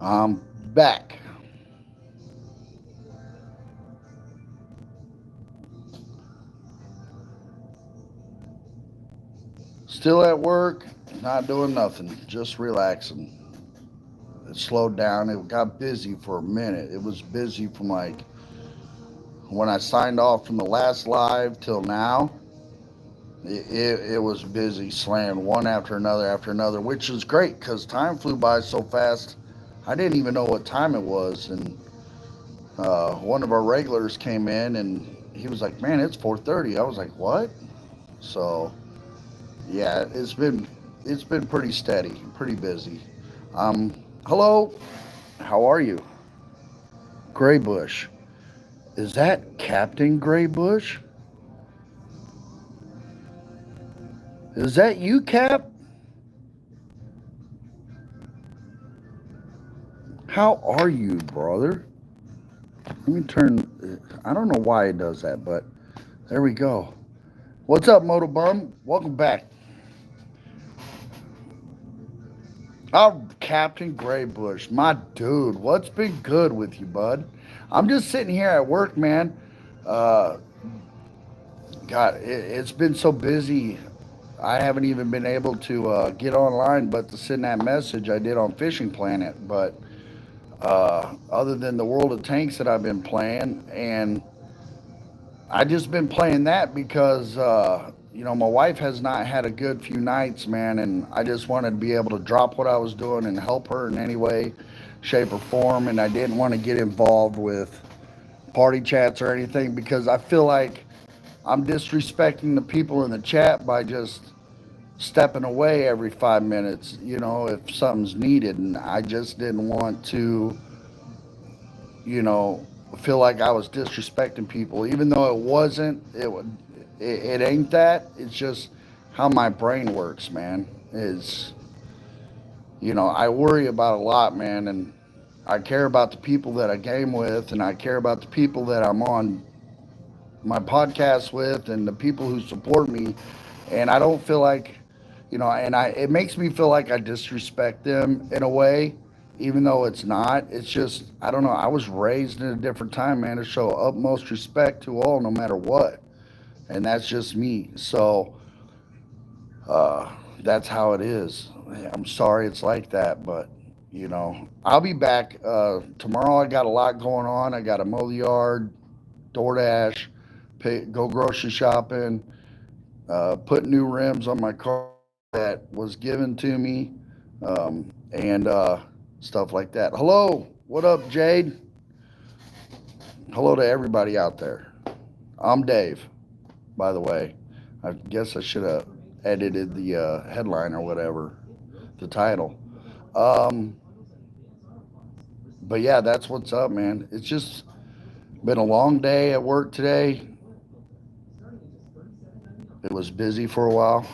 I'm back. Still at work, not doing nothing, just relaxing. It slowed down. It got busy for a minute. It was busy from like when I signed off from the last live till now. It was busy, slammed one after another, which is great because time flew by so fast. I didn't even know what time it was, and one of our regulars came in and he was like, "Man, it's 4:30." I was like, "What?" So yeah, it's been pretty steady, pretty busy. Hello, how are you, Graybush? Is that Captain Graybush? Is that you, Cap? How are you, brother? Let me turn. I don't know why it does that, but there we go. What's up, Motobum? Welcome back. Oh, Captain Graybush, my dude, what's been good with you, bud? I'm just sitting here at work, man. Uh, God, it's been so busy. I haven't even been able to get online, but to send that message I did on Fishing Planet. But other than the World of Tanks that I've been playing, and I just been playing that because my wife has not had a good few nights, man, and I just wanted to be able to drop what I was doing and help her in any way, shape, or form. And I didn't want to get involved with party chats or anything because I feel like I'm disrespecting the people in the chat by just stepping away every 5 minutes, if something's needed. And I just didn't want to, you know, feel like I was disrespecting people, even though it wasn't. It ain't that. It's just how my brain works, man. Is I worry about a lot, man, and I care about the people that I game with, and I care about the people that I'm on my podcast with, and the people who support me. And I don't feel like, and it makes me feel like I disrespect them in a way, even though it's not. It's just I don't know. I was raised in a different time, man, to show utmost respect to all, no matter what, and that's just me. So uh, that's how it is. I'm sorry it's like that, but I'll be back tomorrow. I got a lot going on. I got to mow the yard, DoorDash, go grocery shopping, put new rims on my car that was given to me, and stuff like that. Hello, what up, Jade? Hello to everybody out there. I'm Dave, by the way. I guess I should have edited the headline or whatever, the title. Um, but yeah, that's what's up, man. It's just been a long day at work today. It was busy for a while.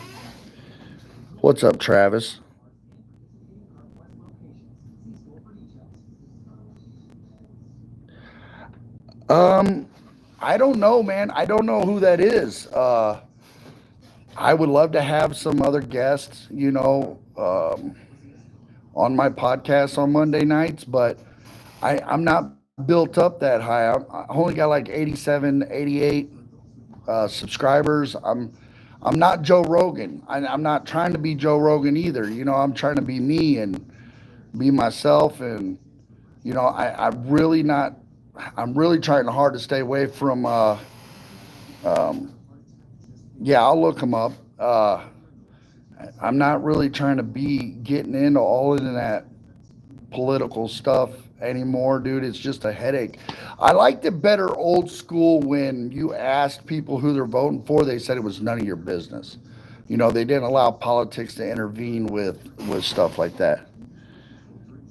What's up, Travis? Um, I don't know, man. I don't know who that is. I would love to have some other guests, on my podcast on Monday nights, but I'm not built up that high. I only got like 87, 88 subscribers. I'm not Joe Rogan. I'm not trying to be Joe Rogan either. I'm trying to be me and be myself, and I'm really trying hard to stay away from. Um, yeah, I'll look them up. I'm not really trying to be getting into all of that political stuff anymore, dude. It's just a headache. I liked it better old school when you asked people who they're voting for, they said it was none of your business. They didn't allow politics to intervene with stuff like that.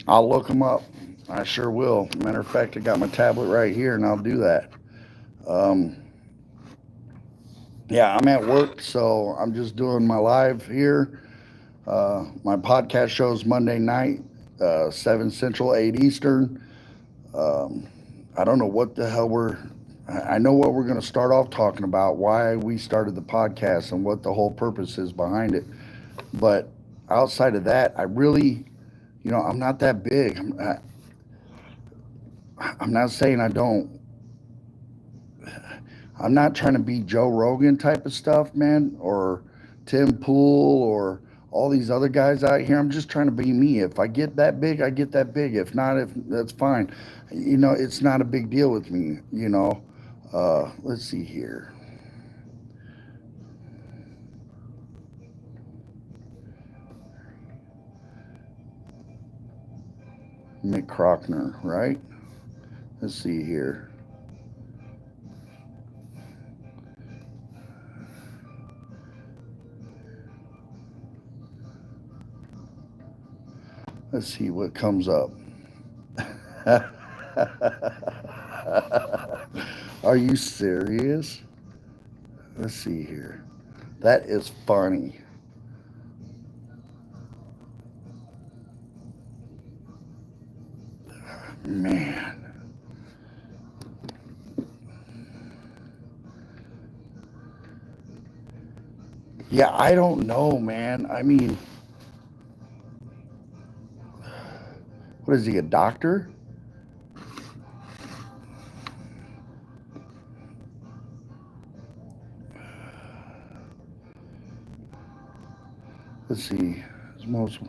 I'll look them up. I sure will. Matter of fact, I got my tablet right here, and I'll do that. Um, yeah, I'm at work, so I'm just doing my live here. My podcast shows Monday night, 7 Central, 8 Eastern. Um, I don't know what the hell I know what we're going to start off talking about, why we started the podcast and what the whole purpose is behind it. But outside of that, I really, I'm not that big. I'm not saying I don't. I'm not trying to be Joe Rogan type of stuff, man, or Tim Pool or all these other guys out here. I'm just trying to be me. If I get that big, I get that big. If not, if that's fine. It's not a big deal with me. Let's see here. Mick Crockner, right? Let's see here. Let's see what comes up. Are you serious? Let's see here. That is funny. Man. Yeah, I don't know, man. I mean, what is he, a doctor? Let's see. His most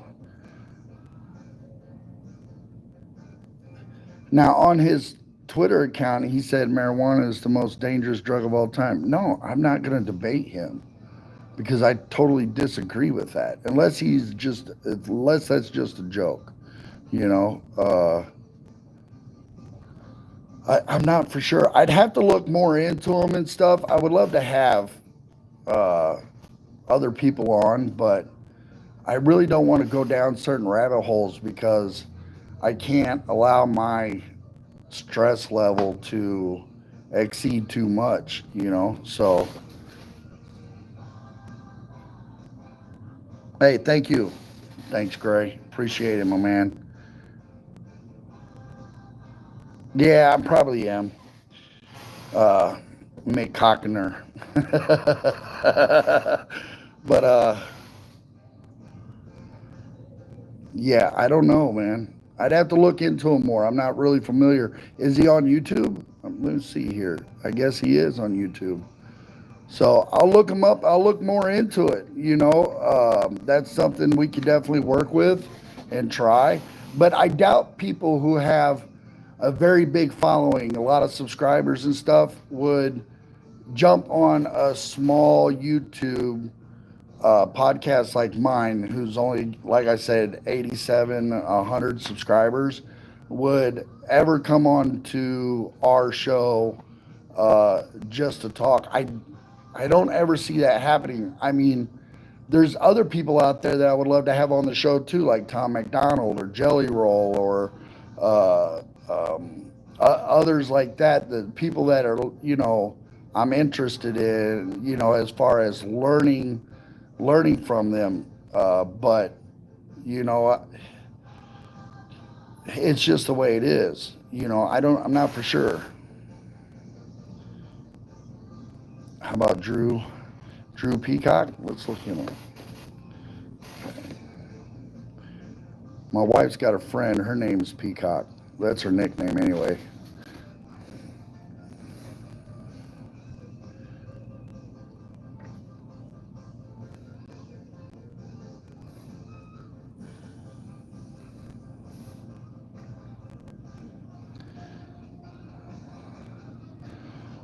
Now on his Twitter account, he said marijuana is the most dangerous drug of all time. No, I'm not going to debate him because I totally disagree with that. Unless that's just a joke, you know. I'm not for sure. I'd have to look more into him and stuff. I would love to have uh, other people on, but I really don't want to go down certain rabbit holes because I can't allow my stress level to exceed too much. So, hey, thank you. Thanks, Gray. Appreciate it, my man. Yeah, I probably am. Uh, Mick Cockner. But yeah, I don't know, man. I'd have to look into him more. I'm not really familiar. Is he on YouTube? Let me see here. I guess he is on YouTube. So I'll look him up. I'll look more into it. That's something we could definitely work with and try. But I doubt people who have a very big following, a lot of subscribers and stuff, would jump on a small YouTube podcast like mine, who's only, like I said, 87, 100 subscribers, would ever come on to our show just to talk. I don't ever see that happening. I mean, there's other people out there that I would love to have on the show too, like Tom McDonald or Jelly Roll or uh, others like that. The people that are, I'm interested in, as far as learning from them. But you know, it's just the way it is. I'm not for sure. How about Drew? Drew Peacock? Let's look him up. My wife's got a friend. Her name's Peacock. That's her nickname anyway.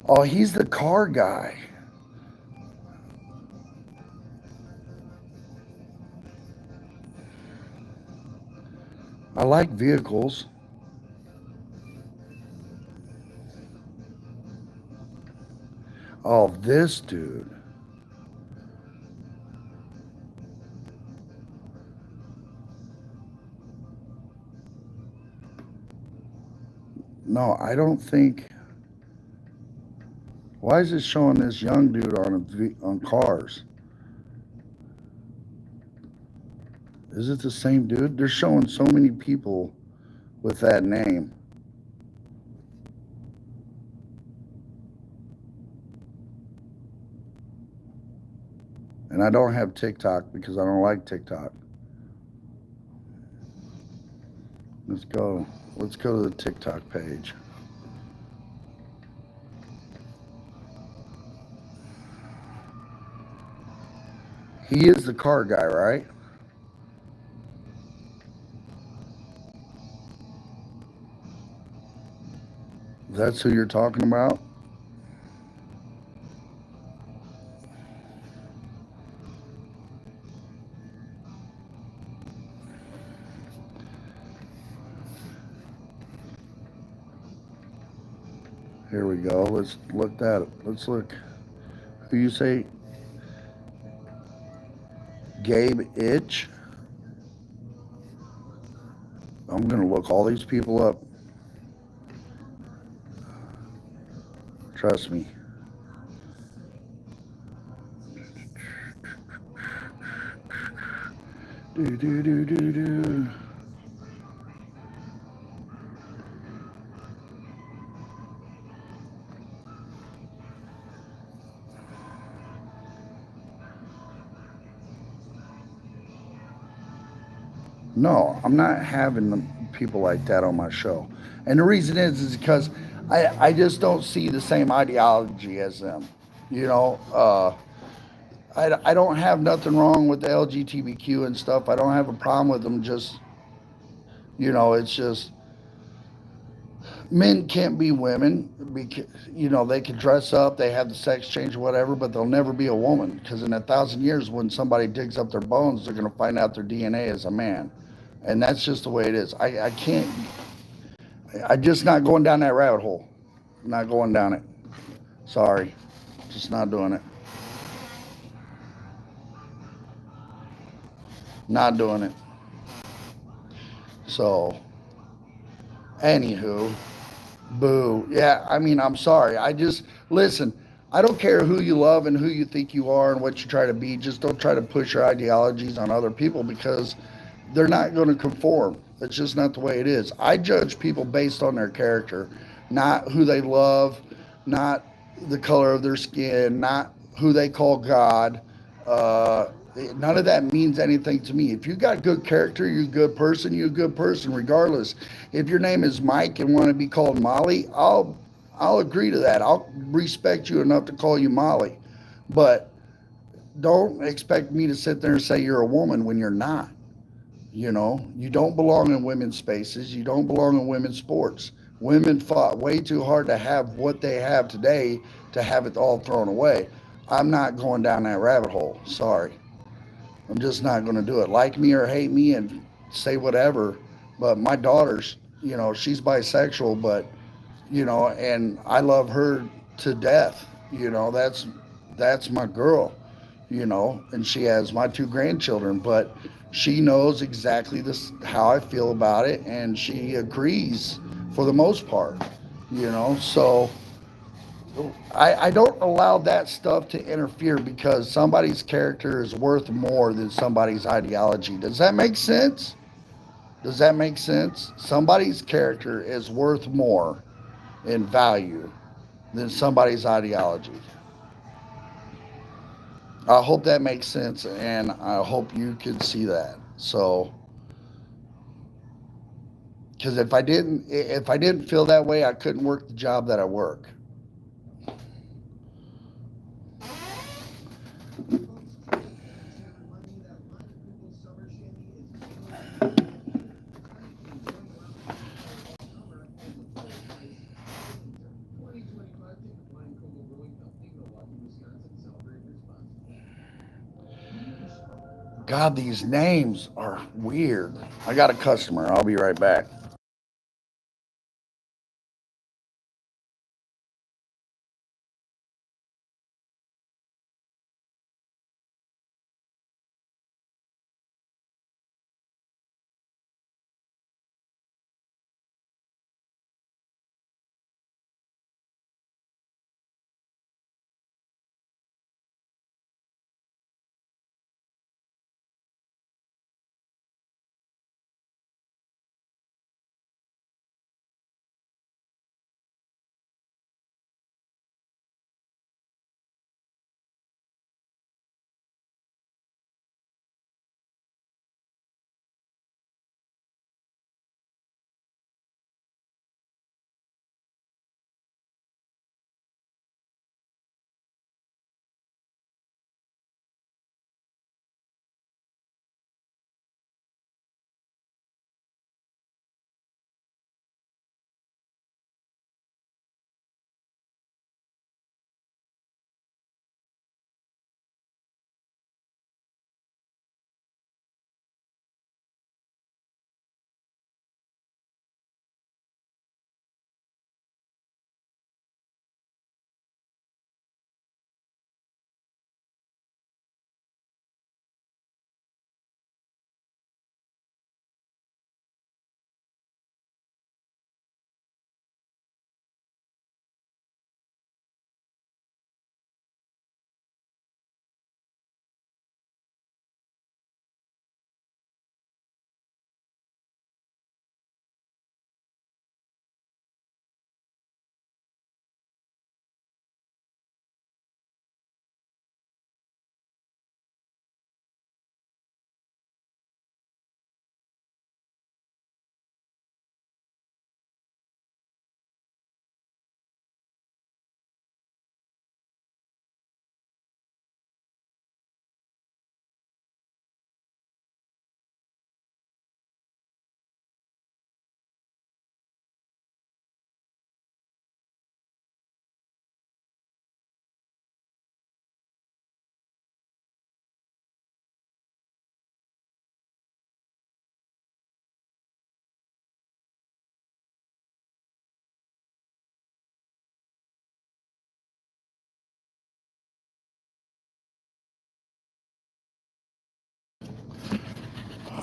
Oh, he's the car guy. I like vehicles. Oh, this dude. No, I don't think. Why is it showing this young dude on cars? Is it the same dude? They're showing so many people with that name. And I don't have TikTok because I don't like TikTok. Let's go. Let's go to the TikTok page. He is the car guy, right? That's who you're talking about? Here we go. Let's look that up. Let's look. Who you say? Gabe Itch? I'm going to look all these people up. Trust me. Do, do, do, do, do. No, I'm not having people like that on my show. And the reason is because I just don't see the same ideology as them. You know, I don't have nothing wrong with the LGBTQ and stuff. I don't have a problem with them. Just, it's just men can't be women because, they can dress up, they have the sex change or whatever, but they'll never be a woman because in 1,000 years, when somebody digs up their bones, they're going to find out their DNA is a man. And that's just the way it is. I can't, I'm just not going down that rabbit hole. Not going down it. Sorry. Just not doing it. Not doing it. So, anywho, boo. Yeah, I mean, I'm sorry. Listen, I don't care who you love and who you think you are and what you try to be. Just don't try to push your ideologies on other people because they're not going to conform. It's just not the way it is. I judge people based on their character, not who they love, not the color of their skin, not who they call God. Uh, None of that means anything to me. If you got good character, you're a good person. You're a good person, regardless. If your name is Mike and want to be called Molly, I'll agree to that. I'll respect you enough to call you Molly, but don't expect me to sit there and say you're a woman when you're not. You don't belong in women's spaces. You don't belong in women's sports. Women fought way too hard to have what they have today to have it all thrown away. I'm not going down that rabbit hole. Sorry. I'm just not going to do it. Like me or hate me and say whatever. But my daughter's, she's bisexual, but, and I love her to death. That's my girl, and she has my two grandchildren, but she knows exactly this how I feel about it, and she agrees for the most part, So I don't allow that stuff to interfere because somebody's character is worth more than somebody's ideology. Does that make sense? Does that make sense? Somebody's character is worth more in value than somebody's ideology. I hope that makes sense, and I hope you can see that. So, because if I didn't feel that way, I couldn't work the job that I work. God, these names are weird. I got a customer. I'll be right back.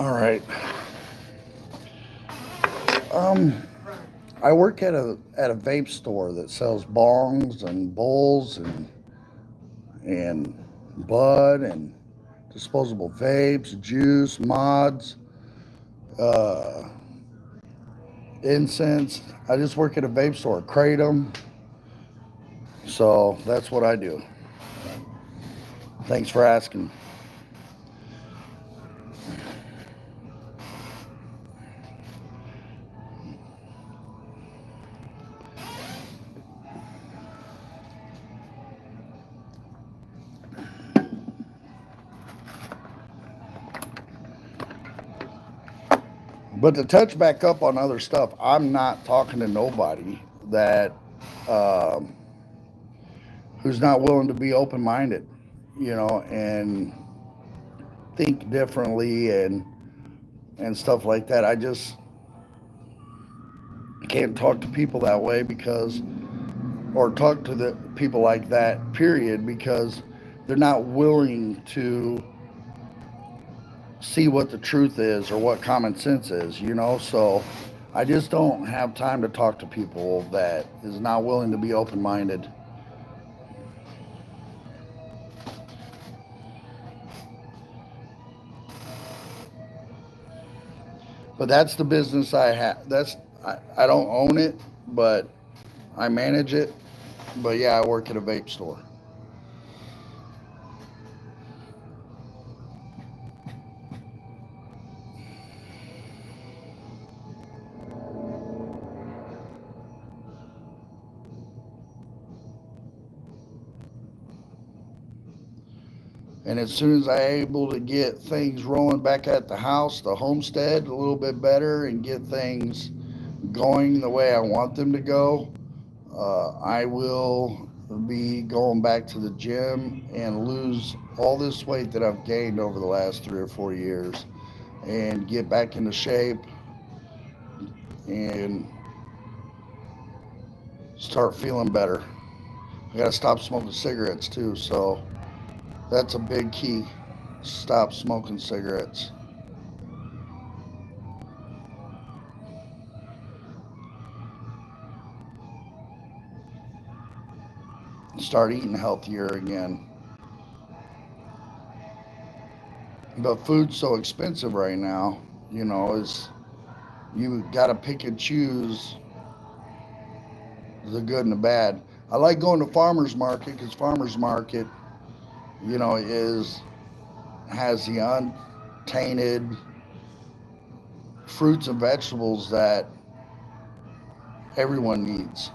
All right. Um, I work at a vape store that sells bongs and bowls and bud and disposable vapes, juice, mods, uh, incense. I just work at a vape store, kratom. So that's what I do. Thanks for asking. But to touch back up on other stuff, I'm not talking to nobody that um, who's not willing to be open minded, and think differently and stuff like that. I just can't talk to people that way or talk to the people like that, period, because they're not willing to see what the truth is or what common sense is. So I just don't have time to talk to people that is not willing to be open minded. But that's the business I have. I don't own it, but I manage it. But yeah, I work at a vape store. And as soon as I'm able to get things rolling back at the house, the homestead, a little bit better, and get things going the way I want them to go, I will be going back to the gym and lose all this weight that I've gained over the last 3 or 4 years and get back into shape and start feeling better. I got to stop smoking cigarettes too, so that's a big key. Stop smoking cigarettes. Start eating healthier again. But food's so expensive right now, is you got to pick and choose the good and the bad. I like going to farmers market because farmers market, is has the untainted fruits and vegetables that everyone needs.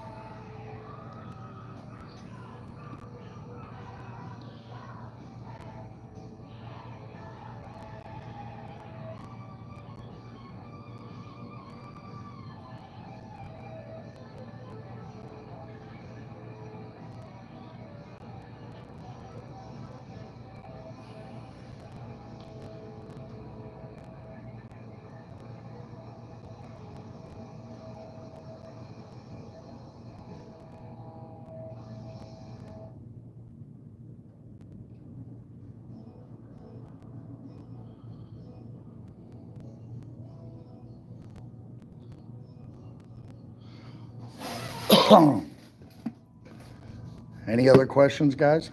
Any other questions, guys?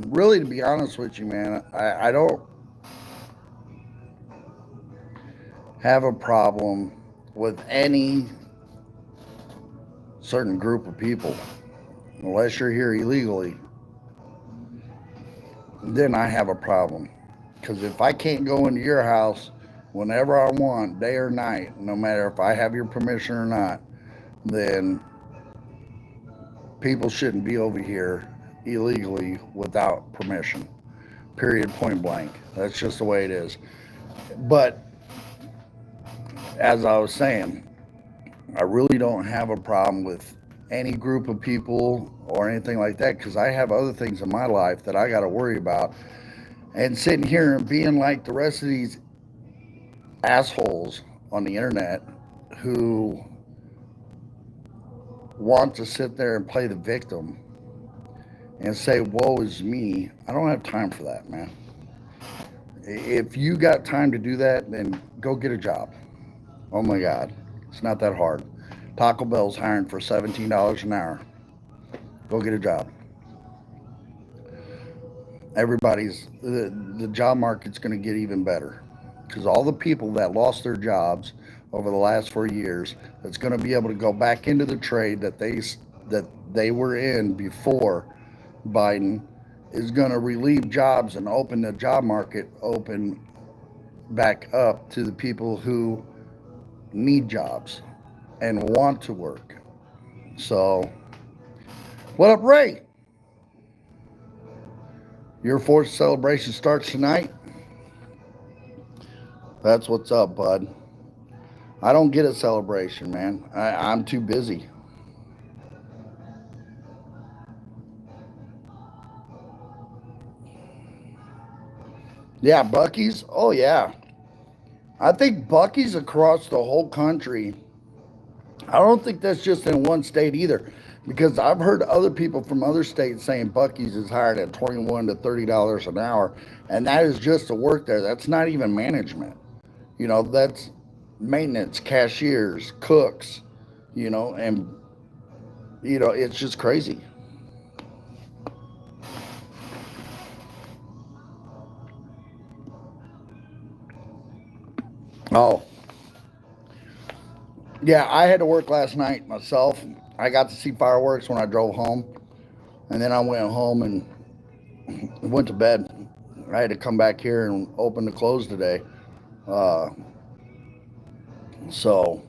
Really, to be honest with you, man, I don't have a problem with any certain group of people, unless you're here illegally, then I have a problem. Because if I can't go into your house whenever I want, day or night, no matter if I have your permission or not, then people shouldn't be over here illegally without permission. Period, point blank. That's just the way it is. But as I was saying, I really don't have a problem with any group of people or anything like that because I have other things in my life that I got to worry about. And sitting here and being like the rest of these assholes on the internet who want to sit there and play the victim and say, woe is me, I don't have time for that, man. If you got time to do that, then go get a job. Oh my God, it's not that hard. Taco Bell's hiring for $17 an hour. Go get a job. The job market's going to get even better because all the people that lost their jobs over the last 4 years, that's going to be able to go back into the trade that they were in before Biden, is going to relieve jobs and open the job market open back up to the people who need jobs and want to work. So, what up, Ray? Your 4th celebration starts tonight. That's what's up, bud. I don't get a celebration, man. I'm too busy. Yeah, Buc-ee's. Oh, yeah. I think Buc-ee's across the whole country. I don't think that's just in one state either, because I've heard other people from other states saying Buc-ee's is hired at $21 to $30 an hour, and that is just to work there. That's not even management. That's maintenance, cashiers, cooks, and it's just crazy. Oh, yeah, I had to work last night myself. I got to see fireworks when I drove home, and then I went home and went to bed. I had to come back here and open the close today. Uh, so,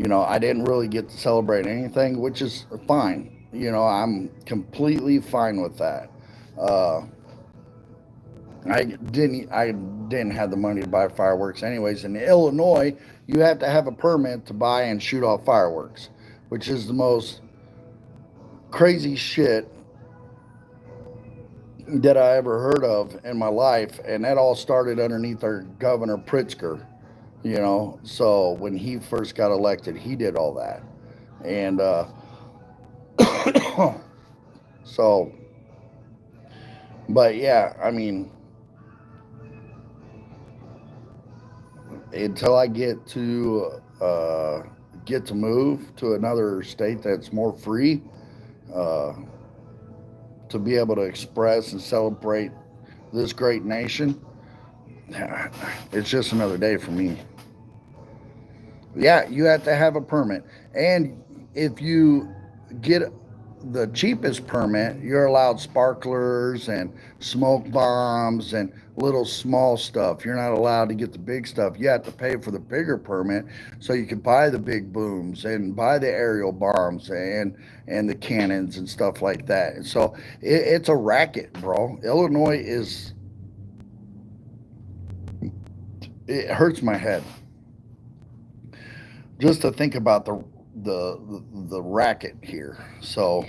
I didn't really get to celebrate anything, which is fine. I'm completely fine with that. Uh, I didn't have the money to buy fireworks anyways. In Illinois, you have to have a permit to buy and shoot off fireworks, which is the most crazy shit that I ever heard of in my life. And that all started underneath our Governor Pritzker. So when he first got elected, he did all that. And so, but yeah, I mean, until I get to move to another state that's more free, uh, to be able to express and celebrate this great nation, it's just another day for me. Yeah, you have to have a permit. And if you get the cheapest permit, you're allowed sparklers and smoke bombs and little small stuff. You're not allowed to get the big stuff. You have to pay for the bigger permit so you can buy the big booms and buy the aerial bombs and the cannons and stuff like that. And so it's a racket, bro. Illinois is, it hurts my head just to think about the racket here. So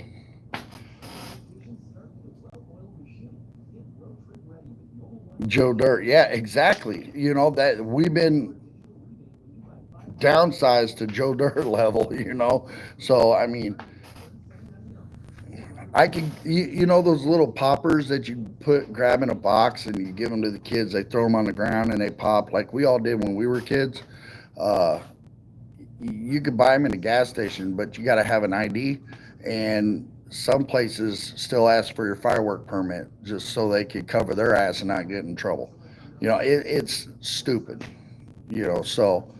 Joe Dirt, yeah, exactly. That we've been downsized to Joe Dirt level. So I mean, I can, those little poppers that you grab in a box and you give them to the kids. They throw them on the ground and they pop like we all did when we were kids. Uh, you could buy them in a gas station, but you got to have an ID. And some places still ask for your firework permit just so they could cover their ass and not get in trouble. It's stupid. So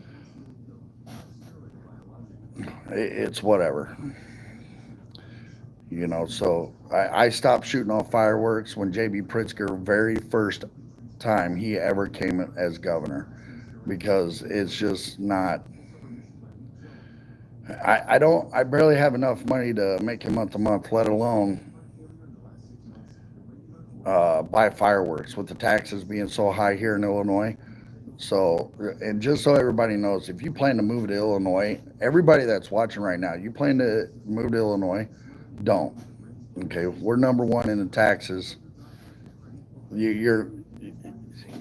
It's whatever, So I stopped shooting off fireworks when JB Pritzker, very first time he ever came as governor, because it's just not. I barely have enough money to make it month to month, let alone buy fireworks with the taxes being so high here in Illinois. So, and just so everybody knows, if you plan to move to Illinois, everybody that's watching right now, you plan to move to Illinois, don't. Okay, we're number one in the taxes. You're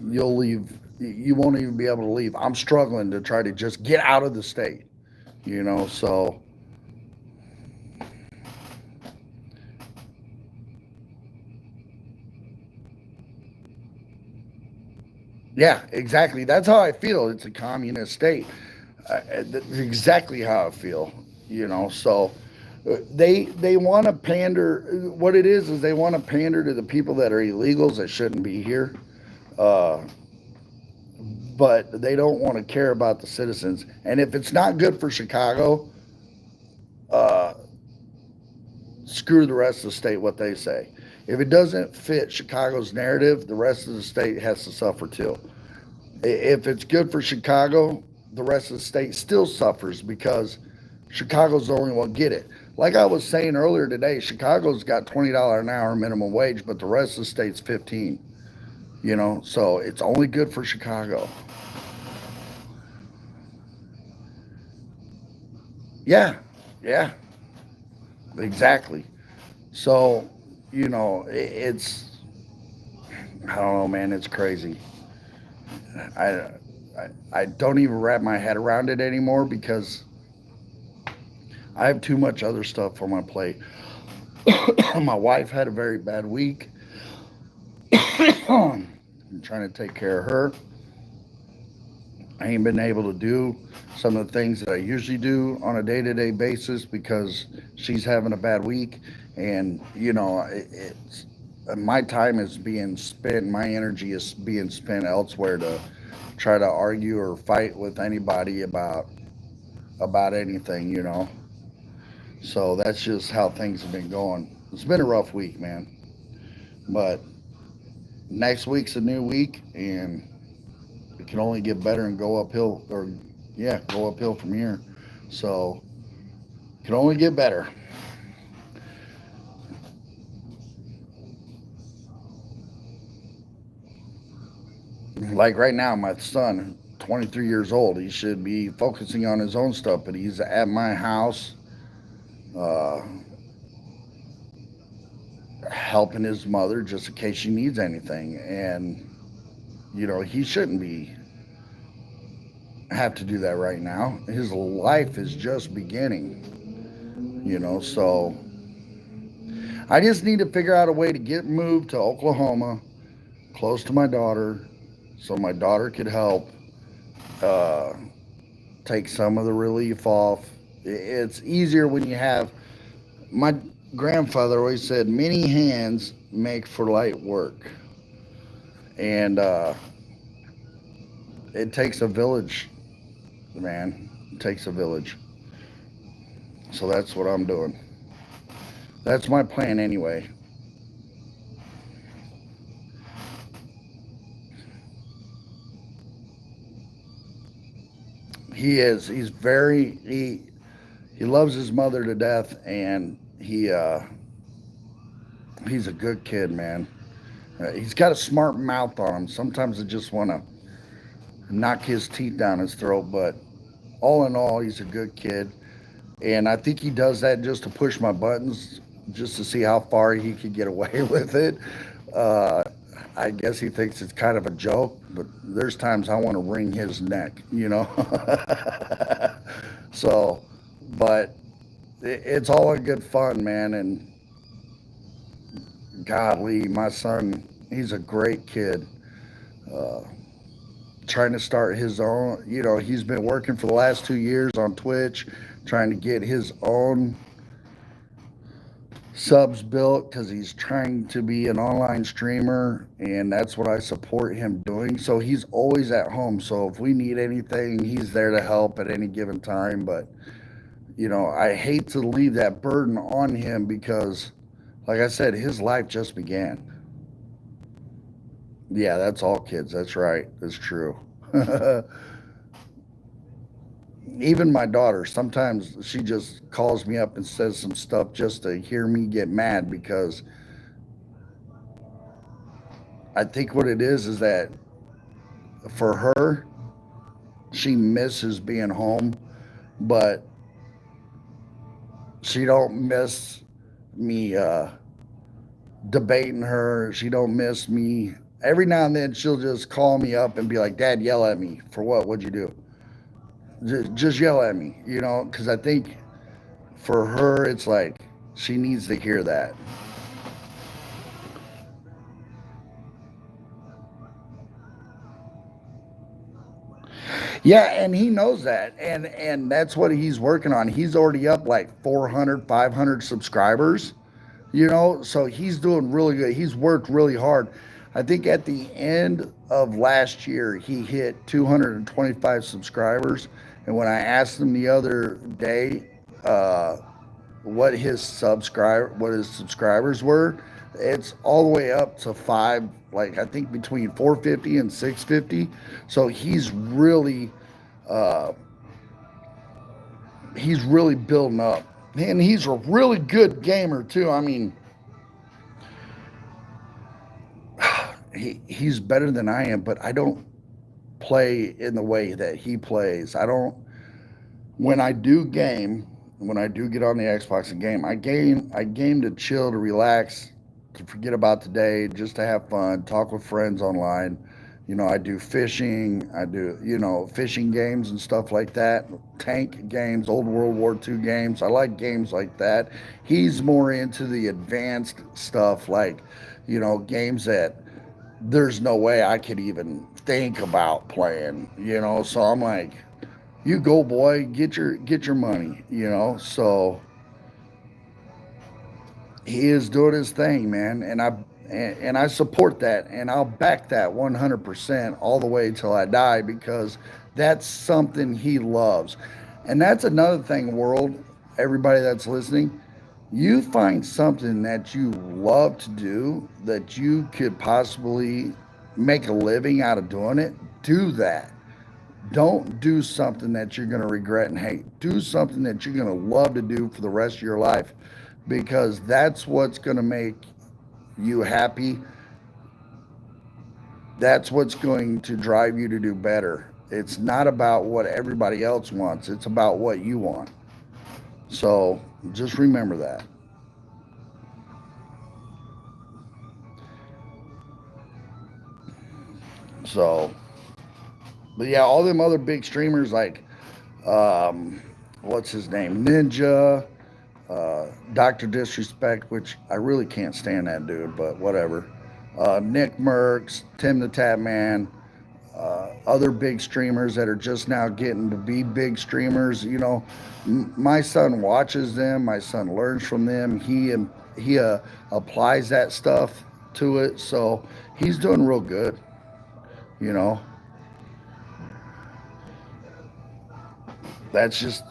you'll leave. You won't even be able to leave. I'm struggling to try to just get out of the state. So yeah, exactly. That's how I feel. It's a communist state. That's exactly how I feel. So they want to pander. What it is they want to pander to the people that are illegals that shouldn't be here. Uh, but they don't want to care about the citizens. And if it's not good for Chicago, uh, screw the rest of the state. What they say. If it doesn't fit Chicago's narrative, the rest of the state has to suffer too. If it's good for Chicago, the rest of the state still suffers because Chicago's the only one get it. Like I was saying earlier today, Chicago's got $20 an hour minimum wage, but the rest of the state's 15. So it's only good for Chicago. Yeah, yeah, exactly. So it's I don't know, man. It's crazy. I, I don't even wrap my head around it anymore because I have too much other stuff on my plate. My wife had a very bad week. I'm trying to take care of her. I ain't been able to do some of the things that I usually do on a day-to-day basis because she's having a bad week, and it's my time is being spent. My energy is being spent elsewhere to try to argue or fight with anybody about anything. So that's just how things have been going. It's been a rough week, man. But next week's a new week, and it can only get better and go uphill, or yeah, go uphill from here. So it can only get better. Like right now, my son, 23 years old, he should be focusing on his own stuff, but he's at my house, uh, helping his mother just in case she needs anything. And he shouldn't be have to do that right now. His life is just beginning. So I just need to figure out a way to get moved to Oklahoma, close to my daughter, so my daughter could help uh, take some of the relief off. It's easier when you have. My grandfather always said, "Many hands make for light work," and it takes a village, man. It takes a village. So that's what I'm doing. That's my plan anyway. He is. He's very. He loves his mother to death, and he's a good kid, man. He's got a smart mouth on him. Sometimes I just want to knock his teeth down his throat, but all in all, he's a good kid. And I think he does that just to push my buttons, just to see how far he could get away with it. Uh, I guess he thinks it's kind of a joke, but there's times I want to wring his neck. So, but it's all in good fun, man. And golly, my son, he's a great kid. Uh, Trying to start his own, he's been working for the last 2 years on Twitch, trying to get his own subs built because he's trying to be an online streamer, and that's what I support him doing. So he's always at home. So if we need anything, he's there to help at any given time. But I hate to leave that burden on him because, like I said, his life just began. Yeah, that's all kids. That's right. That's true. Even my daughter, sometimes she just calls me up and says some stuff just to hear me get mad because I think what it is that for her, she misses being home, but she don't miss me debating her. She don't miss me. Every now and then she'll just call me up and be like, "Dad, yell at me for what? What'd you do? Just yell at me," because I think for her it's like she needs to hear that. Yeah, and he knows that, and that's what he's working on. He's already up like 400, 500 subscribers. So he's doing really good. He's worked really hard. I think at the end of last year he hit 225 subscribers, and when I asked him the other day uh, what his subscribers were, it's all the way up to five, like I think between 450 and 650. So uh, he's really building up, and he's a really good gamer too. I mean, he's better than I am, but I don't play in the way that he plays. I don't. When I do game, when I do get on the Xbox and game, I game to chill, to relax, to forget about the day, just to have fun, talk with friends online. I do fishing. I do fishing games and stuff like that. Tank games, old World War II games. I like games like that. He's more into the advanced stuff, like games that there's no way I could even think about playing. So I'm like, you go, boy, get your money. So he is doing his thing, man, and I support that, and I'll back that 100% all the way till I die because that's something he loves. And that's another thing, world, everybody that's listening, you find something that you love to do, that you could possibly make a living out of doing it, do that. Don't do something that you're going to regret and hate. Do something that you're going to love to do for the rest of your life because that's what's going to make you happy. That's what's going to drive you to do better. It's not about what everybody else wants, it's about what you want. So just remember that. So, but yeah, all them other big streamers like, um, what's his name? Ninja, Dr. Disrespect, which I really can't stand that dude, but whatever. Nick Merckx, Tim the Tap Man, other big streamers that are just now getting to be big streamers. My son watches them. My son learns from them. He applies that stuff to it, so he's doing real good. You know, that's just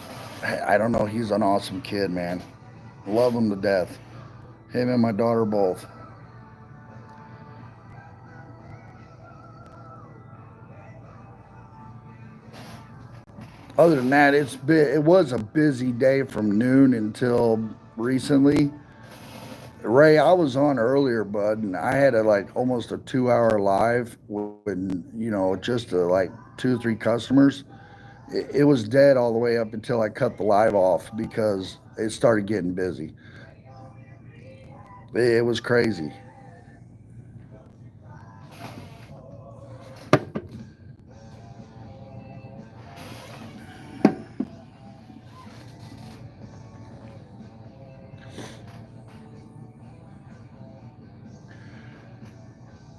I don't know. He's an awesome kid, man. Love him to death. Him and my daughter both. Other than that, it was a busy day from noon until recently. Ray, I was on earlier, bud, and I had like almost a 2 hour live with just like 2 or 3 customers. It was dead all the way up until I cut the live off because it started getting busy. It was crazy.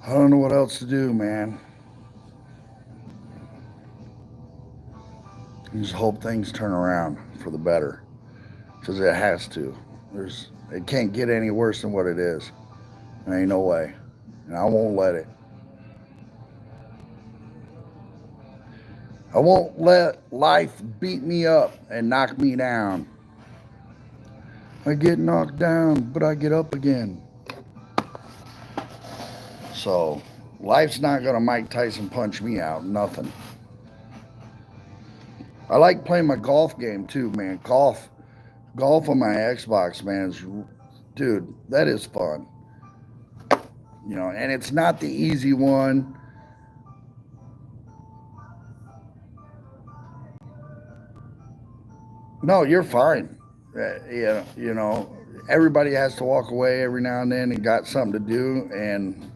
I don't know what else to do, man. I just hope things turn around for the better because it has to. It can't get any worse than what it is. There ain't no way, and I won't let it. I won't let life beat me up and knock me down. I get knocked down, but I get up again. So life's not gonna Mike Tyson punch me out. Nothing. I like playing my golf game too, man. Golf on my Xbox, man, is, dude, that is fun. And it's not the easy one. No, you're fine. Yeah, everybody has to walk away every now and then and got something to do. And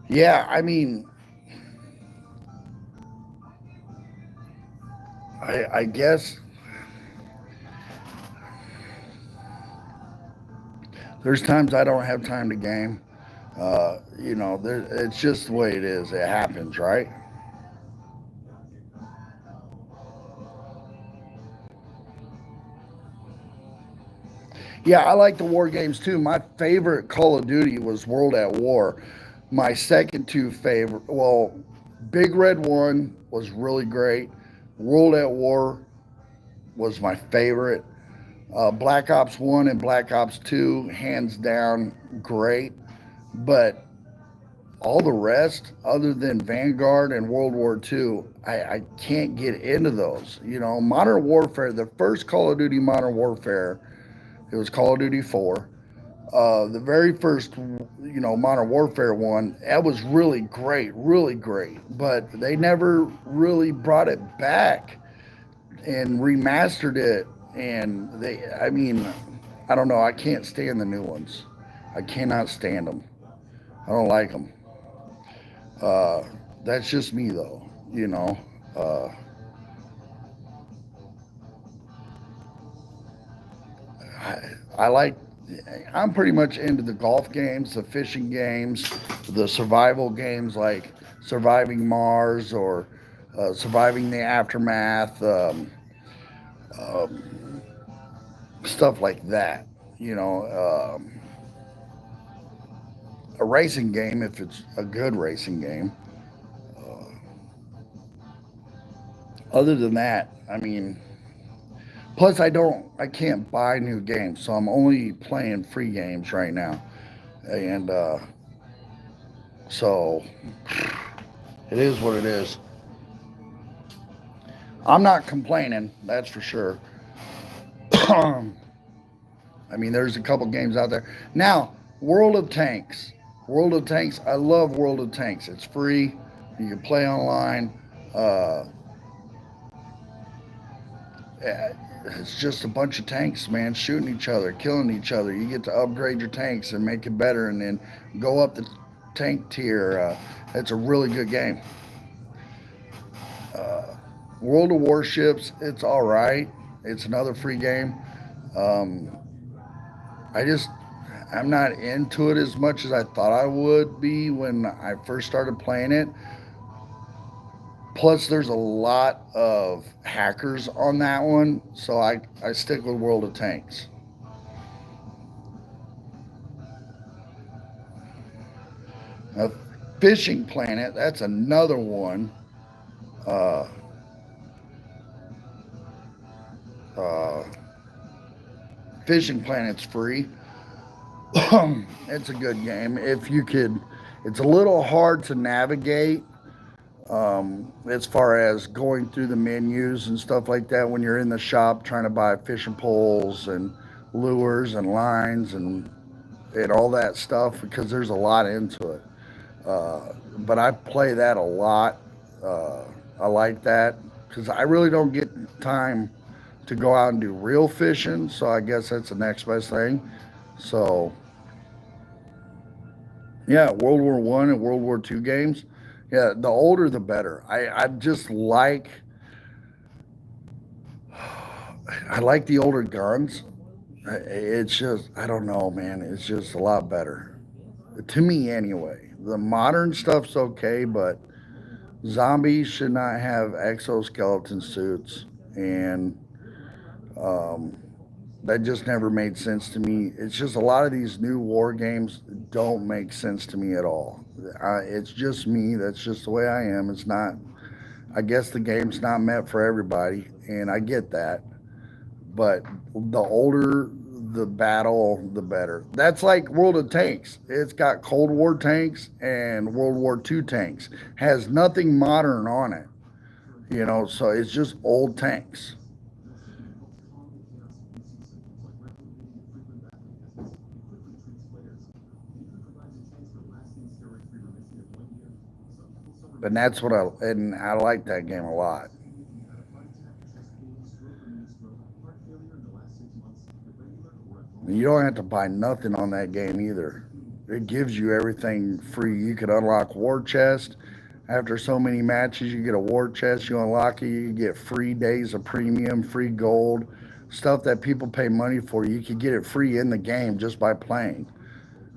yeah, I mean, I guess there's times I don't have time to game. It's just the way it is. It happens, right? Yeah, I like the war games too. My favorite Call of Duty was World at War. My second two favorite, well, Big Red 1 was really great. World at War was my favorite. Black Ops 1 and Black Ops 2, hands down, great. But all the rest, other than Vanguard and World War II, I can't get into those. Modern Warfare, the first Call of Duty Modern Warfare, it was Call of Duty 4. The very first, Modern Warfare one, that was really great. But they never really brought it back and remastered it. And I mean, I don't know. I can't stand the new ones. I cannot stand them. I don't like them. Uh, that's just me, though. Uh, I, I like. I'm pretty much into the golf games, the fishing games, the survival games like Surviving Mars or Surviving the Aftermath, um, stuff like that. You know, a racing game if it's a good racing game. Uh, Other than that, I mean, plus I can't buy new games, so I'm only playing free games right now, and so it is what it is. I'm not complaining, that's for sure. I mean, there's a couple games out there now. World of Tanks, World of Tanks. I love World of Tanks. It's free. You can play online. Uh, it's just a bunch of tanks, man, shooting each other, killing each other. You get to upgrade your tanks and make it better, and then go up the tank tier. It's a really good game. Uh, World of Warships, it's all right. It's another free game. Um, I just I'm not into it as much as I thought I would be when I first started playing it. Plus, there's a lot of hackers on that one, so I stick with World of Tanks. Uh, Fishing Planet, that's another one. Uh, uh, Fishing Planet's free. It's a good game. If you could, it's a little hard to navigate as far as going through the menus and stuff like that when you're in the shop trying to buy fishing poles and lures and lines and all that stuff because there's a lot into it. But I play that a lot. Uh, I like that because I really don't get time to go out and do real fishing. So I guess that's the next best thing. So yeah, World War One and World War Two games. Yeah, the older the better. I just like I like the older guns. It's just I don't know, man. It's just a lot better to me anyway. The modern stuff's okay, but zombies should not have exoskeleton suits, and um, that just never made sense to me. It's just a lot of these new war games don't make sense to me at all. It's just me. That's just the way I am. It's not. I guess the game's not meant for everybody, and I get that. But the older the battle, the better. That's like World of Tanks. It's got Cold War tanks and World War II tanks. Has nothing modern on it, so it's just old tanks. And I like that game a lot. You don't have to buy nothing on that game either. It gives you everything free. You could unlock war chest. After so many matches, you get a war chest. You unlock it. You get free days of premium, free gold, stuff that people pay money for. You could get it free in the game just by playing.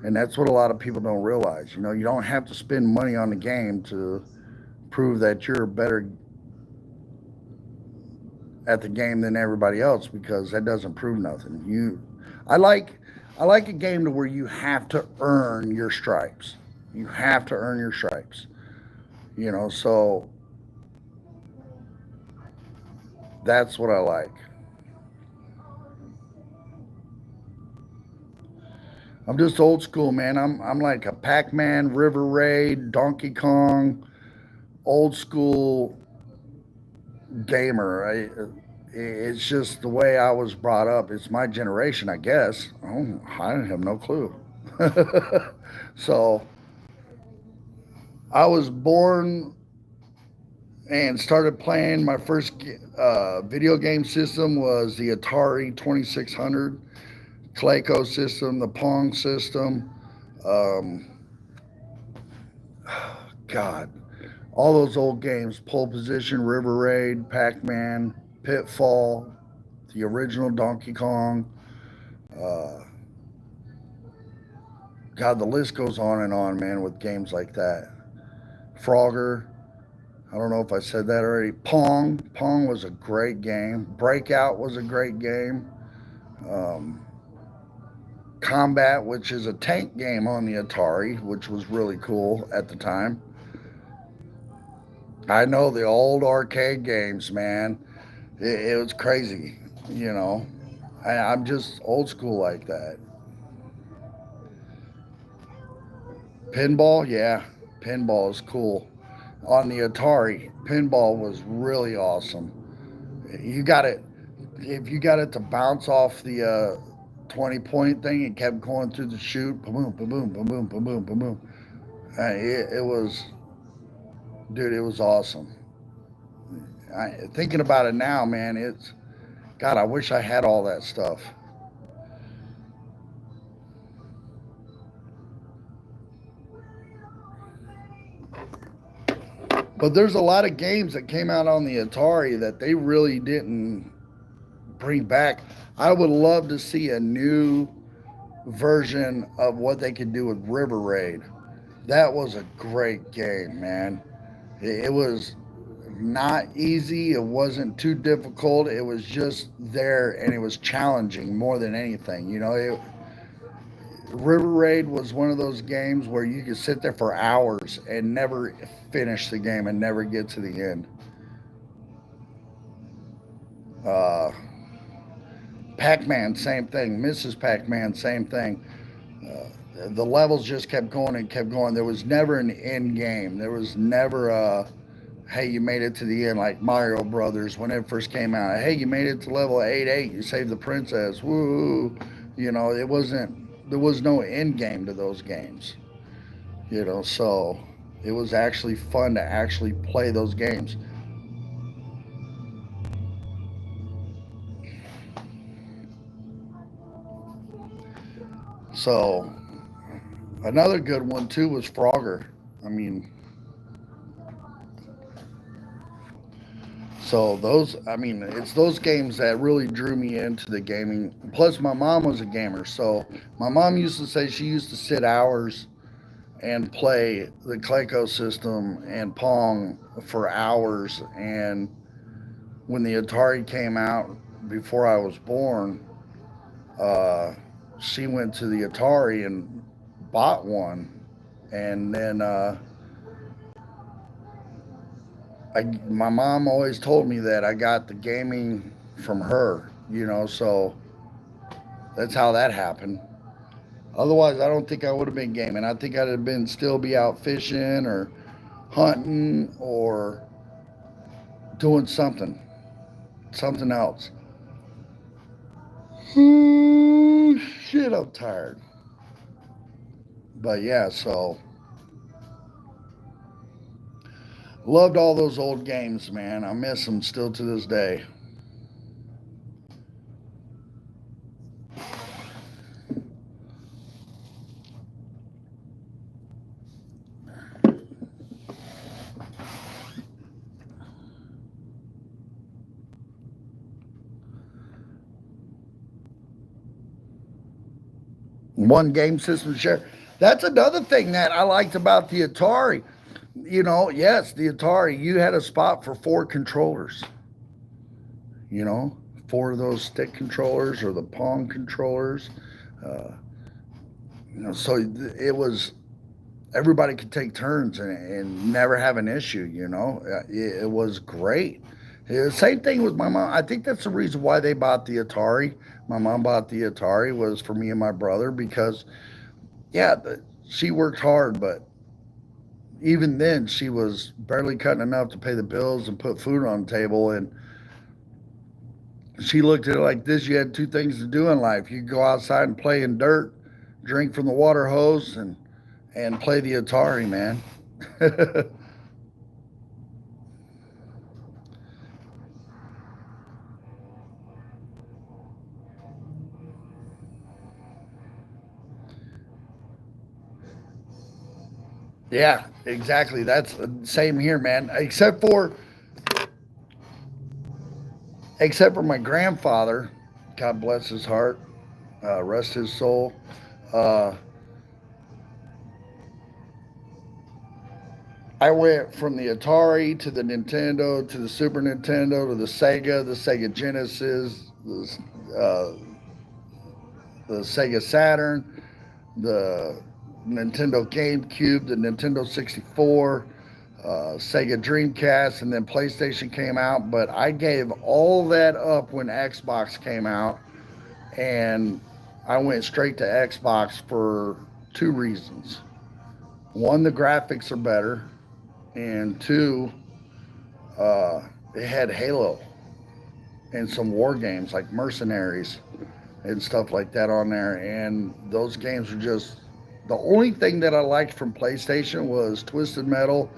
And that's what a lot of people don't realize. You don't have to spend money on the game to prove that you're better at the game than everybody else, because that doesn't prove nothing. I like I like a game to where you have to earn your stripes. You have to earn your stripes. So that's what I like. I'm just old school, man. I'm like a Pac-Man, River Raid, Donkey Kong, old school gamer. It's just the way I was brought up. It's my generation, I guess. Oh, I have no clue. So I was born and started playing. My first video game system was the Atari 2600, Coleco system, the Pong system. Um, God, all those old games: Pole Position, River Raid, Pac-Man, Pitfall, the original Donkey Kong. Uh, God, the list goes on and on, man, with games like that. Frogger. I don't know if I said that already. Pong. Pong was a great game. Breakout was a great game. Um, Combat, which is a tank game on the Atari, which was really cool at the time. I know the old arcade games, man. It was crazy, you know. I'm just old school like that. Pinball, yeah, pinball is cool. On the Atari, pinball was really awesome. You got it. If you got it to bounce off the 20-point thing, it kept going through the chute. Boom, boom, boom, boom, boom, boom, boom, boom, boom. It was, dude, it was awesome. Thinking about it now, man, God, I wish I had all that stuff. But there's a lot of games that came out on the Atari that they really didn't bring back. I would love to see a new version of what they could do with River Raid. That was a great game, man. It was not easy. It wasn't too difficult. It was just there, and it was challenging more than anything. River Raid was one of those games where you could sit there for hours and never finish the game and never get to the end. Uh, Pac-Man, same thing. Mrs. Pac-Man, same thing. The levels just kept going and kept going. There was never an end game. There was never a, hey, you made it to the end, like Mario Brothers when it first came out. Hey, you made it to level 8-8. You saved the princess. Woo! It wasn't. There was no end game to those games. So it was actually fun to actually play those games. So another good one too was Frogger. I mean, it's those games that really drew me into the gaming. Plus, my mom was a gamer, so my mom used to say she used to sit hours and play the Coleco system and Pong for hours. And when the Atari came out before I was born, uh, she went to the Atari and bought one, and then my mom always told me that I got the gaming from her, so that's how that happened. Otherwise, I don't think I would have been gaming. I think I'd have been still be out fishing or hunting or doing something else. Oh, shit, I'm tired. But yeah, so loved all those old games, man. I miss them still to this day. One game system share. That's another thing that I liked about the Atari. Yes, the Atari, you had a spot for four controllers, you know, four of those stick controllers or the Pong controllers. Uh, so it was everybody could take turns and never have an issue. It was great. Same thing with my mom. I think that's the reason why they bought the Atari. My mom bought the Atari was for me and my brother because yeah, she worked hard, but even then she was barely cutting enough to pay the bills and put food on the table. And she looked at it like this: you had two things to do in life. You could go outside and play in dirt, drink from the water hose, and play the Atari, man. Yeah, exactly. That's the same here, man. Except for my grandfather, God bless his heart, rest his soul. Uh, I went from the Atari to the Nintendo to the Super Nintendo to the Sega Genesis, uh, the Sega Saturn, the Nintendo GameCube, the Nintendo 64, Sega Dreamcast, and then PlayStation came out. But I gave all that up when Xbox came out, and I went straight to Xbox for two reasons. One, the graphics are better, and two, it had Halo and some war games like Mercenaries and stuff like that on there. And those games were just the only thing that I liked from PlayStation was Twisted Metal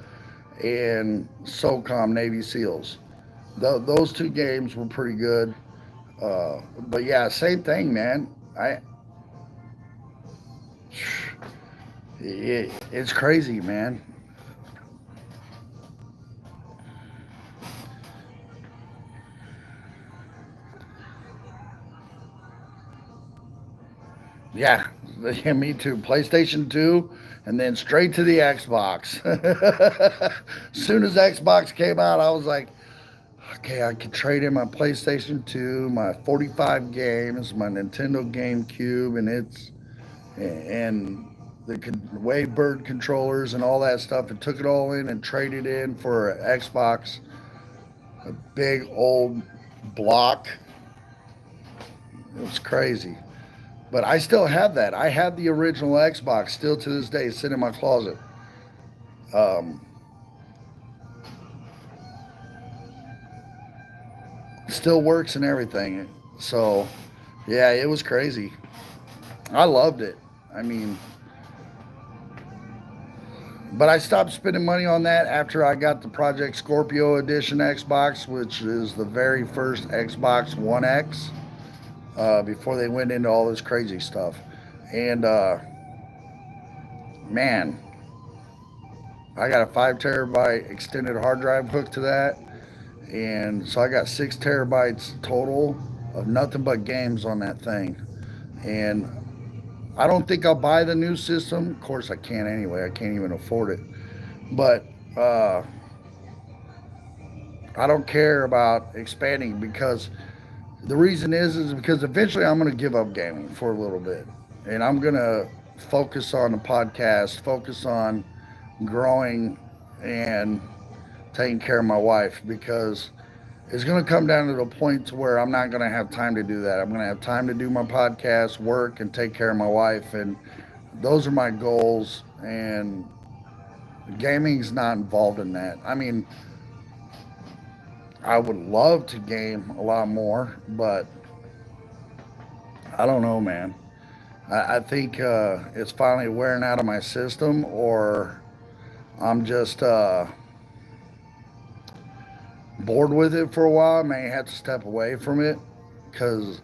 and SOCOM Navy SEALs. Those two games were pretty good. But yeah, same thing, man. It's crazy, man. Yeah, yeah, me too. PlayStation 2 and then straight to the Xbox. As soon as Xbox came out, I was like, okay, I could trade in my PlayStation 2, my 45 games, my Nintendo GameCube, and the Wavebird controllers and all that stuff, and took it all in and traded in for an Xbox, a big old block. It was crazy. But I still have that. I have the original Xbox still to this day, sitting in my closet. Um, Still works and everything. So, yeah, it was crazy. I loved it. I mean, but I stopped spending money on that after I got the Project Scorpio Edition Xbox, which is the very first Xbox One X, before they went into all this crazy stuff. And man, I got a 5 terabyte extended hard drive hooked to that. And so I got 6 terabytes total of nothing but games on that thing. And I don't think I'll buy the new system. Of course, I can't anyway. I can't even afford it. But I don't care about expanding because the reason is because eventually I'm going to give up gaming for a little bit, and I'm going to focus on the podcast, focus on growing, and taking care of my wife, because it's going to come down to the point to where I'm not going to have time to do that. I'm going to have time to do my podcast, work, and take care of my wife. And those are my goals. And gaming's not involved in that. I mean, I would love to game a lot more, but I don't know, man. I think it's finally wearing out of my system, or I'm just bored with it for a while. I may have to step away from it because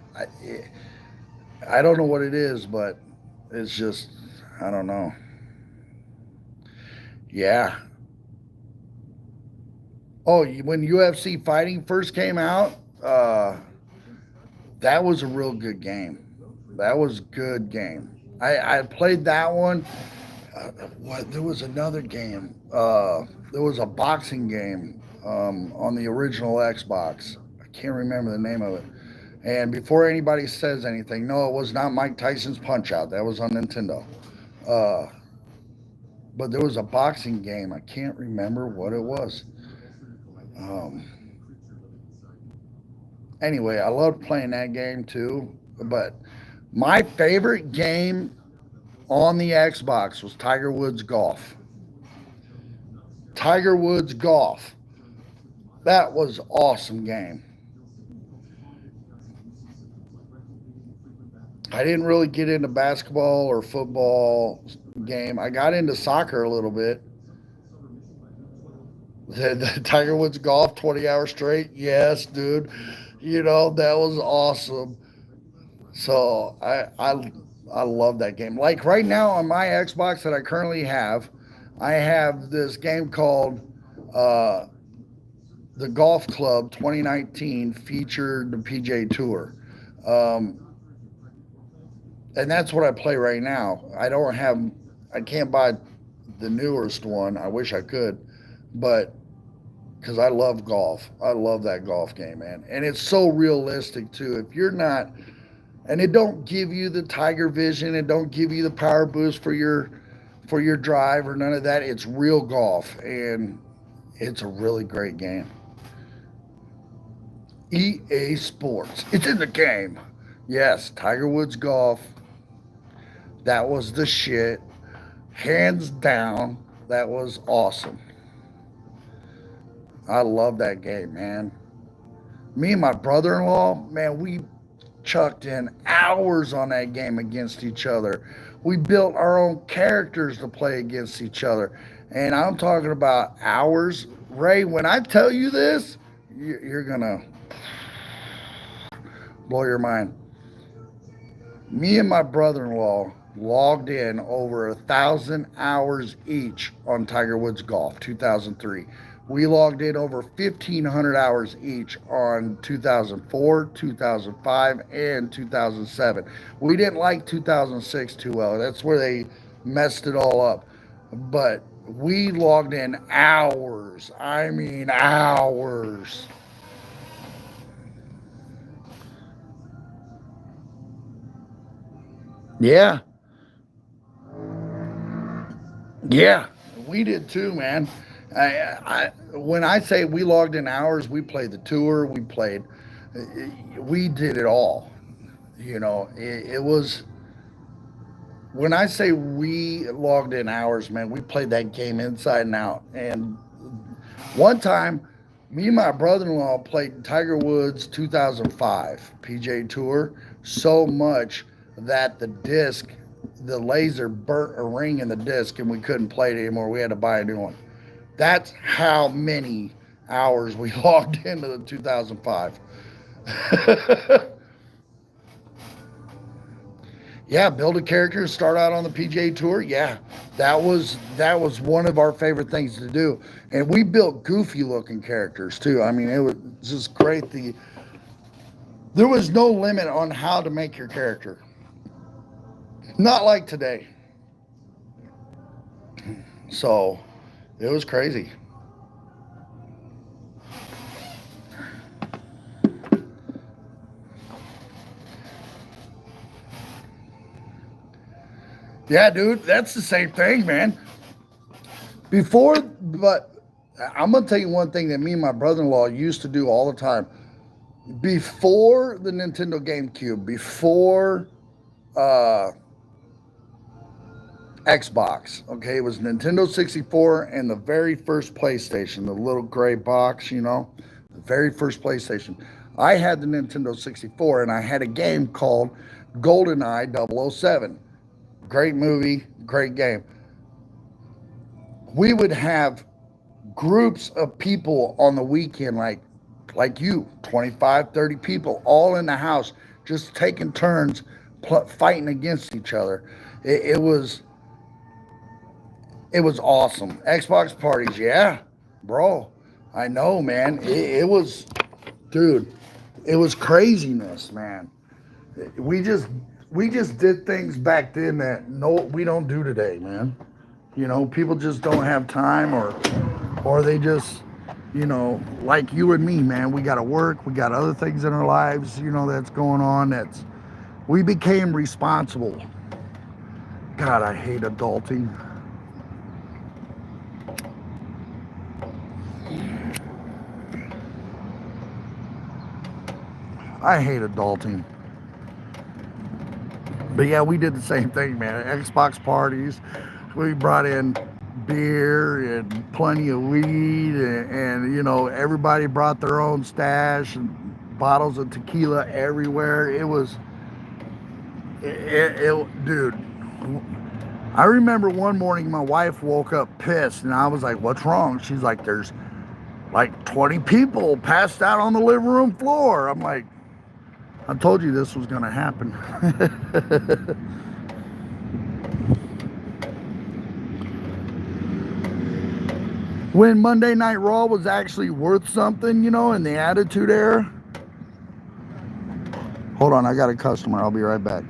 I don't know what it is, but it's just, I don't know. Yeah. Oh, when UFC fighting first came out, that was a real good game. That was a good game. I played that one. What? There was another game. There was a boxing game on the original Xbox. I can't remember the name of it. And before anybody says anything, no, it was not Mike Tyson's Punch Out. That was on Nintendo. Uh, but there was a boxing game. I can't remember what it was. Um, anyway, I loved playing that game too. But my favorite game on the Xbox was Tiger Woods Golf. Tiger Woods Golf. That was awesome game. I didn't really get into basketball or football game. I got into soccer a little bit. The Tiger Woods Golf 20 hours straight. Yes, dude. That was awesome. So I love that game. Like right now on my Xbox that I currently have, I have this game called uh, the Golf Club 2019 featured the PJ Tour. Um, and that's what I play right now. I can't buy the newest one. I wish I could, but because I love golf, I love that golf game, man. And it's so realistic too. If you're not, and it don't give you the Tiger Vision, it don't give you the power boost for your drive or none of that. It's real golf, and it's a really great game. EA Sports, it's in the game. Yes, Tiger Woods Golf. That was the shit. Hands down, that was awesome. I love that game, man. Me and my brother in law, man, we chucked in hours on that game against each other. We built our own characters to play against each other. And I'm talking about hours. Ray, when I tell you this, you're going to blow your mind. Me and my brother in law logged in over 1,000 hours each on Tiger Woods Golf 2003. We logged in over 1,500 hours each on 2004, 2005, and 2007. We didn't like 2006 too well. That's where they messed it all up. But we logged in hours. I mean, hours. Yeah, yeah, we did too, man. When I say we logged in hours, we played the tour, we did it all. It was, when I say we logged in hours, man, we played that game inside and out. And one time, me and my brother-in-law played Tiger Woods 2005 PJ Tour so much that the laser burnt a ring in the disc, and we couldn't play it anymore. We had to buy a new one. That's how many hours we logged into the 2005. Yeah, build a character, start out on the PGA Tour. Yeah, that was one of our favorite things to do, and we built goofy looking characters too. I mean, it was just great. There was no limit on how to make your character. Not like today. So it was crazy. Yeah, dude, that's the same thing, man. Before, but I'm gonna tell you one thing that me and my brother-in-law used to do all the time. Before the Nintendo GameCube, before uh, Xbox, okay, it was Nintendo 64 and the very first PlayStation, the little gray box, the very first PlayStation. I had the Nintendo 64 and I had a game called GoldenEye 007. Great movie, great game. We would have groups of people on the weekend, like you, 25, 30 people all in the house, just taking turns fighting against each other. It was awesome. Xbox parties, yeah, bro. I know, man. It was, dude. It was craziness, man. We just we just did things back then that no we don't do today, man. People just don't have time, or they just, like you and me, man. We got to work. We got other things in our lives, that's going on. We became responsible. God, I hate adulting. I hate adulting. But yeah, we did the same thing, man. Xbox parties. We brought in beer and plenty of weed, and everybody brought their own stash and bottles of tequila everywhere. Dude. I remember one morning my wife woke up pissed, and I was like, "What's wrong?" She's like, "There's like 20 people passed out on the living room floor." I'm like, "I told you this was gonna happen." When Monday Night Raw was actually worth something, in the Attitude Era. Hold on, I got a customer. I'll be right back.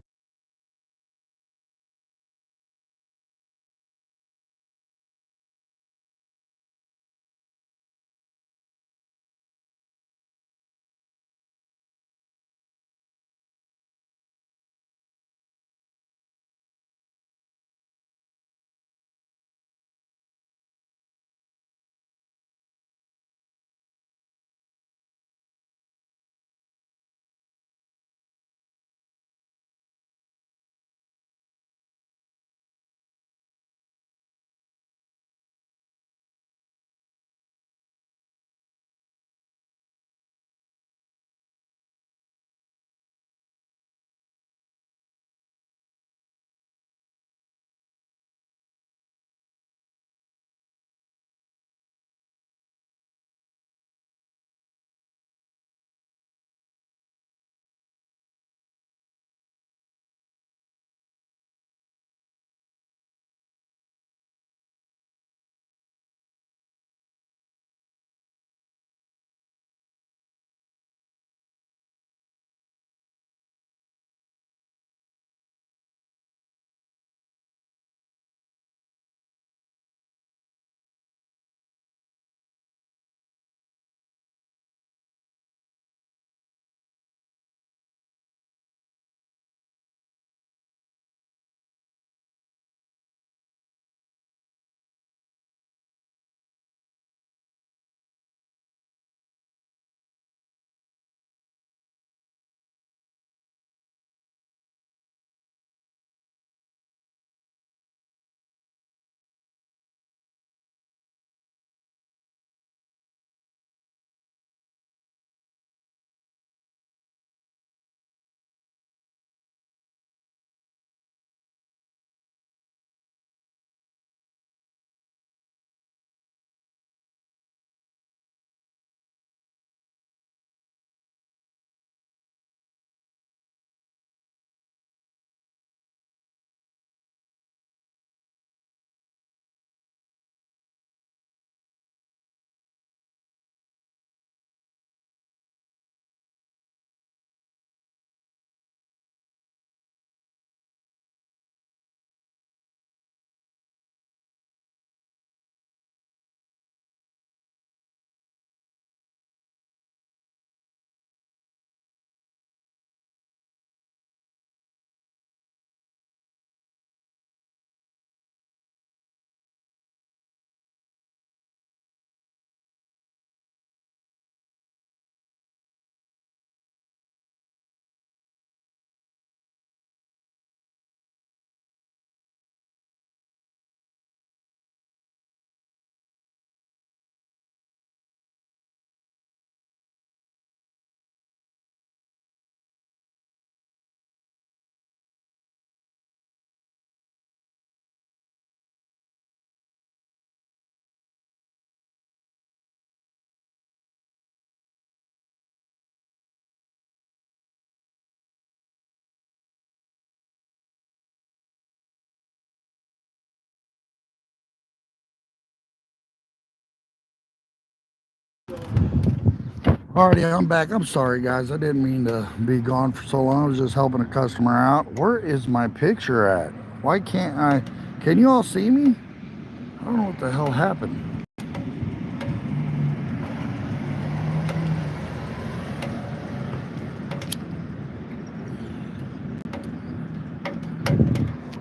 Alrighty, I'm back. I'm sorry, guys. I didn't mean to be gone for so long. I was just helping a customer out. Where is my picture at? Why can't I? Can you all see me? I don't know what the hell happened.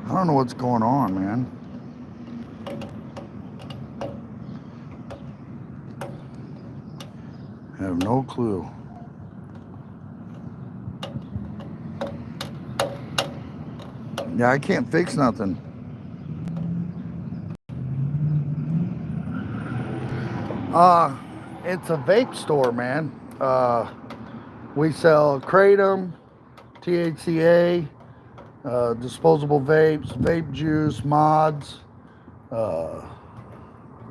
I don't know what's going on, man. I have no clue. Yeah, I can't fix nothing. It's a vape store, man. We sell kratom, THCA, disposable vapes, vape juice, mods, uh,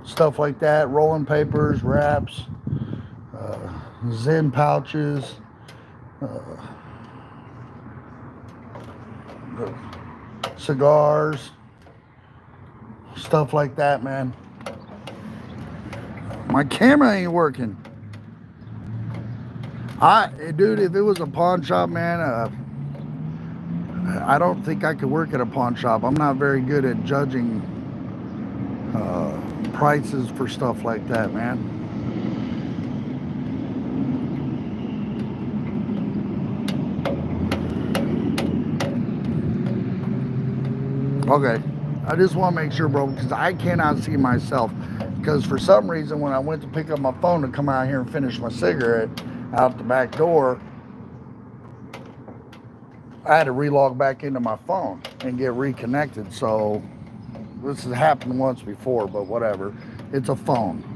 stuff like that, rolling papers, wraps, Zen pouches, cigars, stuff like that, man. My camera ain't working. Dude, if it was a pawn shop, man, I don't think I could work at a pawn shop. I'm not very good at judging prices for stuff like that, man. Okay, I just want to make sure, bro, because I cannot see myself. Because for some reason, when I went to pick up my phone to come out here and finish my cigarette out the back door, I had to relog back into my phone and get reconnected. So this has happened once before, but whatever. It's a phone.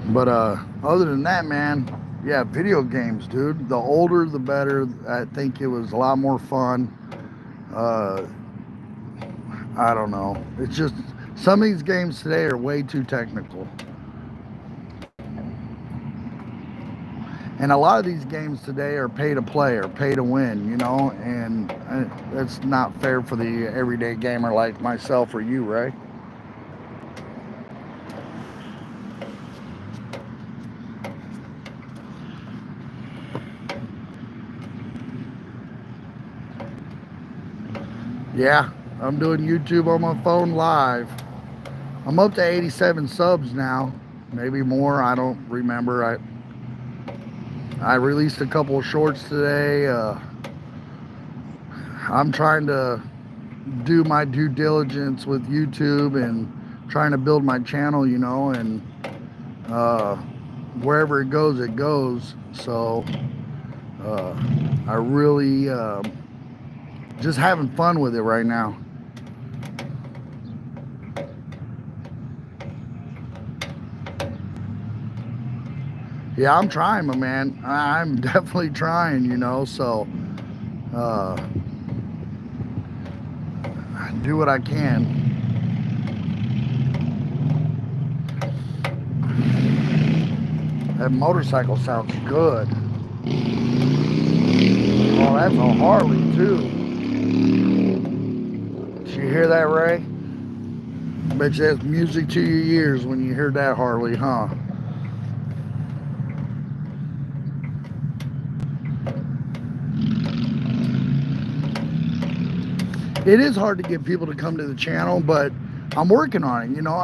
But other than that, man, yeah, video games, dude. The older, the better. I think it was a lot more fun. I don't know. It's just some of these games today are way too technical. And a lot of these games today are pay to play or pay to win, you know, and that's not fair for the everyday gamer like myself or you, right? Yeah, I'm doing YouTube on my phone live. I'm up to 87 subs now, maybe more. I don't remember. I released a couple of shorts today. I'm trying to do my due diligence with YouTube and trying to build my channel, you know, and wherever it goes, it goes. So I really just having fun with it right now. Yeah, I'm trying, my man. I'm definitely trying, you know, so do what I can. That motorcycle sounds good. Oh, that's a Harley too. Did you hear that, Ray? Bet you that's music to your ears when you hear that Harley, huh? It is hard to get people to come to the channel, but I'm working on it. You know,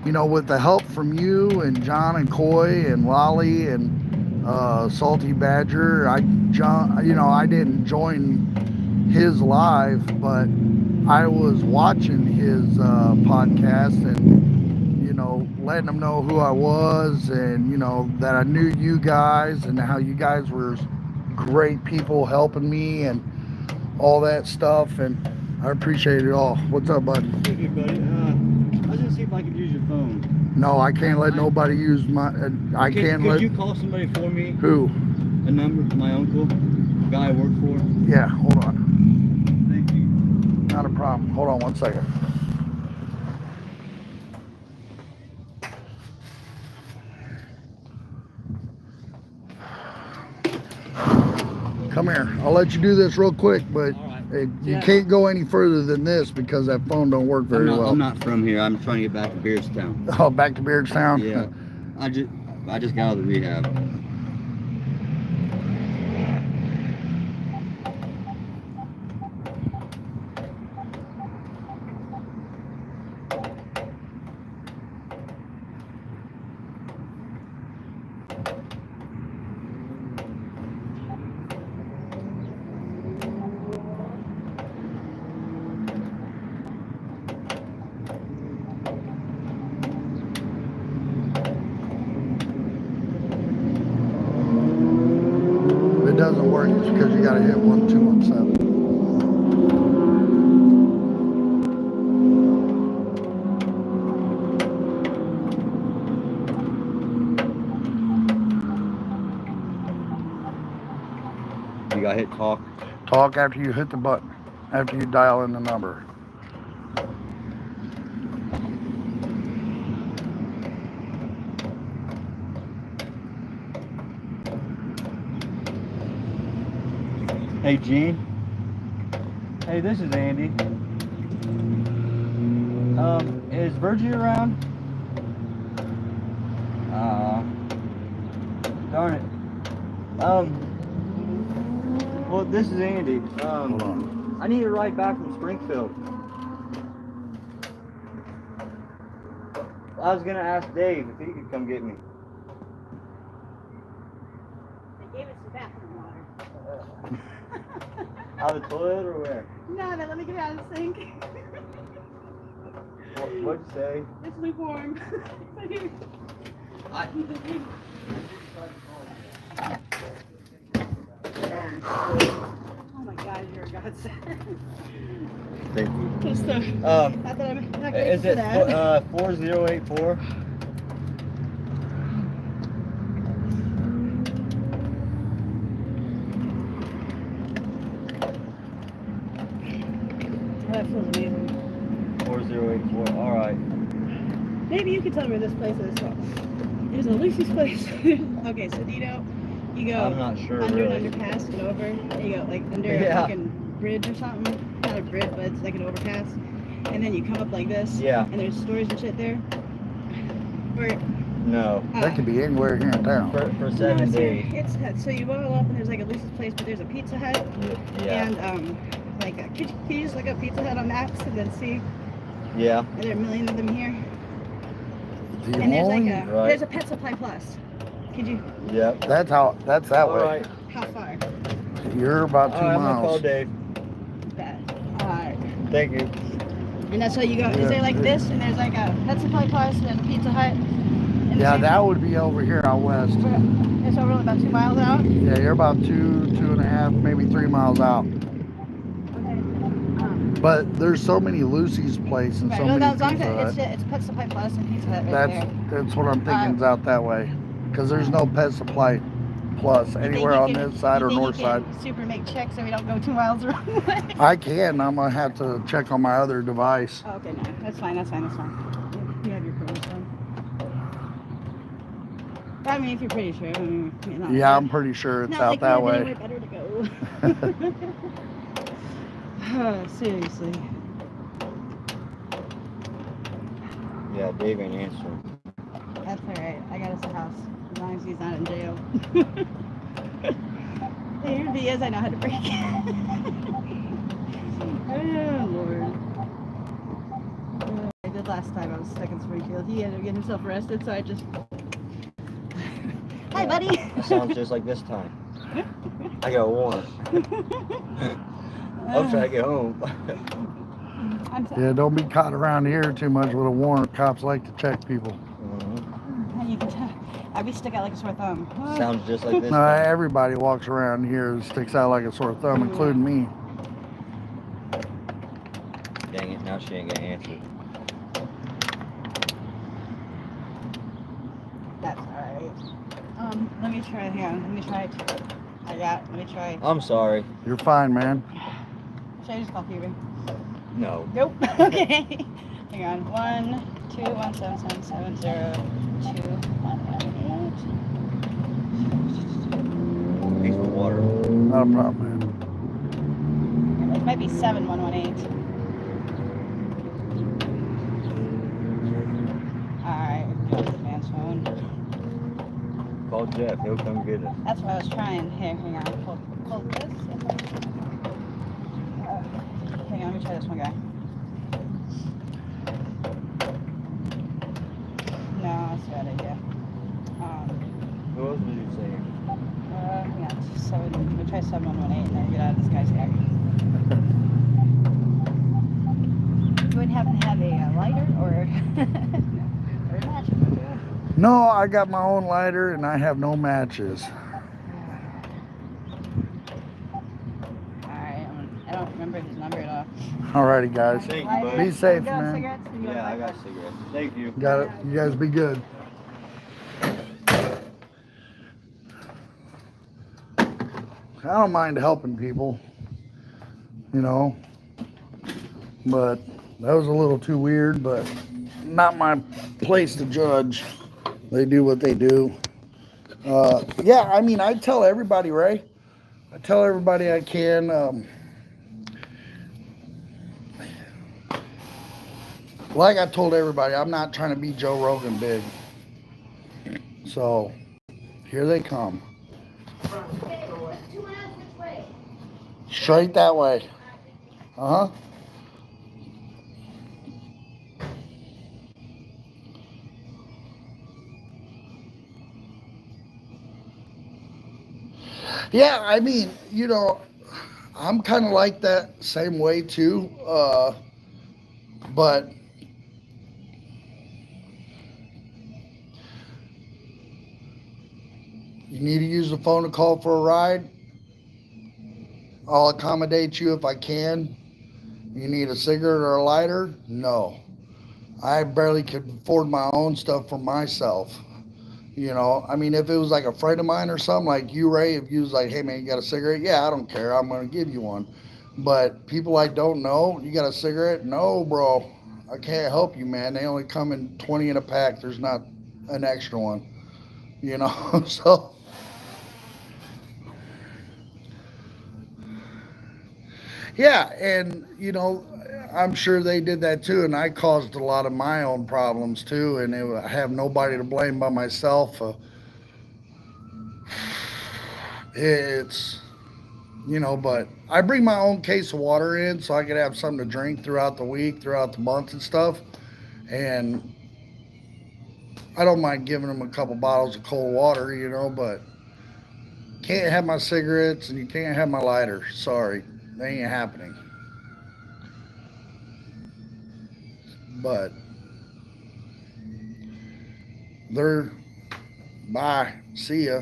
you know, with the help from you and John and Coy and Lolly and Salty Badger. You know, I didn't join his live, but I was watching his podcast and, you know, letting them know who I was and, you know, that I knew you guys and how you guys were great people helping me and all that stuff, and I appreciate it all. What's up, bud? Hey, buddy. I was gonna see if I could use your phone. No, I can't let nobody use my. I can't let. Could you call somebody for me? Who? A number, my uncle, the guy I work for. Yeah, hold on. Thank you. Not a problem. Hold on one second. Come here. I'll let you do this real quick, but All right. you can't go any further than this because that phone don't work very well. I'm not from here. I'm trying to get back to Beardstown. Oh, back to Beardstown? Yeah. I just got out of the rehab. If it doesn't work, it's because you got to hit 1217. You got to hit talk. Talk after you hit the button, after you dial in the number. Hey, Gene. Hey, this is Andy. Is Virgie around? Darn it. Well, this is Andy. Hold on. I need a ride back from Springfield. I was gonna ask Dave if he could come get me. I gave it some bathroom water. Out of the toilet or where? No, let me get it out of the sink. What'd you say? It's lukewarm. Oh my God, you're a godsend. Thank you. Just not that I'm not grateful Is for it that. 4084? That feels amazing. 4084. All right. Maybe you could tell me where this place is. There's a Lucy's place. Okay, so you go I'm not sure. under Really. an underpass and over. And you go like under a Yeah. fucking bridge or something. Not a bridge, but it's like an overpass. And then you come up like this. Yeah. And there's stores and shit there. Or No. That could be anywhere here in town. For no, 7 it's here. days. It's so you go all up and there's like a Lucy's place, but there's a Pizza Hut. Yeah. And could you just look up Pizza Hut on maps and then see? Yeah. Are there a million of them here? The And there's like only- Right. there's a Pet Supply Plus. Could you? Yep. that's that All way. right. How far? You're about 2 I'm gonna call miles. Dave. That. Alright. Thank you. And that's how you go. Is there like this, and there's like a Pet Supply Plus and a Pizza Hut? And Yeah, the same- that would be over here out west. It's over about 2 miles out. Yeah, you're about 2.5, maybe 3 miles out. Okay. But there's so many Lucy's places and Right, so no, many as long Pizza as Hut. it's Pet Supply Plus and Pizza Hut right That's what I'm thinking is out that way. Because there's no Pet Supply Plus there. You anywhere think on you can- this side you or think north you side. can super make checks so we don't go 2 miles the wrong way. I can. I'm gonna have to check on my other device. Oh, okay, no, that's fine. You have your pros on. I mean, if you're pretty sure. I mean, not Yeah, like- I'm pretty sure it's not out like that we have way. anywhere better to go. Seriously. Yeah, Dave ain't answering. That's alright. I got us a house. As long as he's not in jail. Even if he is, I know how to break it. Oh, Lord. I did last time I was stuck in Springfield. He ended up getting himself arrested, so I just... Hi, Yeah, buddy. That sounds just like this time. I got a warrant. I'm trying to get home. I'm sorry. Yeah, don't be caught around here too much with a warrant. Cops like to check people. Mhm. You can tell. I'd be stuck out like a sore thumb. Sounds just like this No, time. everybody walks around here and sticks out like a sore thumb, including me. Dang it, now she ain't gonna answer. That's alright. Let me try. Hang on. Let me try. Let me try. I'm sorry. You're fine, man. Should I just call Peter? No. Nope. Okay. Hang on. 1 2 1 7 7 7 0 2 1 1 Thanks for water. Not a problem, man. It might be 7118. Alright, go to the man's phone. Call Jeff. He'll come get it. That's what I was trying. Here, hang on. Pull this. Hang on, let me try this one guy. No, that's a bad idea. Who else did you say? Hang on. Let me try 7118 and then get out of this guy's hair. You would happen to have a lighter or a match? No, I got my own lighter and I have no matches. Alright, I don't remember his number at all. Alrighty, guys. Thank you, bud. Be safe, You got man. cigarettes? You Yeah, I want got cigarettes. Thank you. Got it. You guys be good. I don't mind helping people, you know, but that was a little too weird, but not my place to judge. They do what they do. Yeah, I mean, I tell everybody, Ray. I tell everybody I can. Like I told everybody, I'm not trying to be Joe Rogan big. So, here they come. Straight that way. Uh-huh. Yeah, I mean, you know, I'm kind of like that same way too. But you need to use the phone to call for a ride. I'll accommodate you if I can. You need a cigarette or a lighter? No. I barely could afford my own stuff for myself. You know, I mean, if it was like a friend of mine or something, like you, Ray, if you was like, hey, man, you got a cigarette? Yeah, I don't care. I'm going to give you one. But people I don't know, you got a cigarette? No, bro. I can't help you, man. They only come in 20 in a pack. There's not an extra one. You know, so. Yeah, and, you know, I'm sure they did that too, and I caused a lot of my own problems too, and I have nobody to blame but myself. It's, you know, but I bring my own case of water in so I could have something to drink throughout the week, throughout the month and stuff. And I don't mind giving them a couple bottles of cold water, you know, but can't have my cigarettes and you can't have my lighter. Sorry, they ain't happening. But they're, bye, see ya.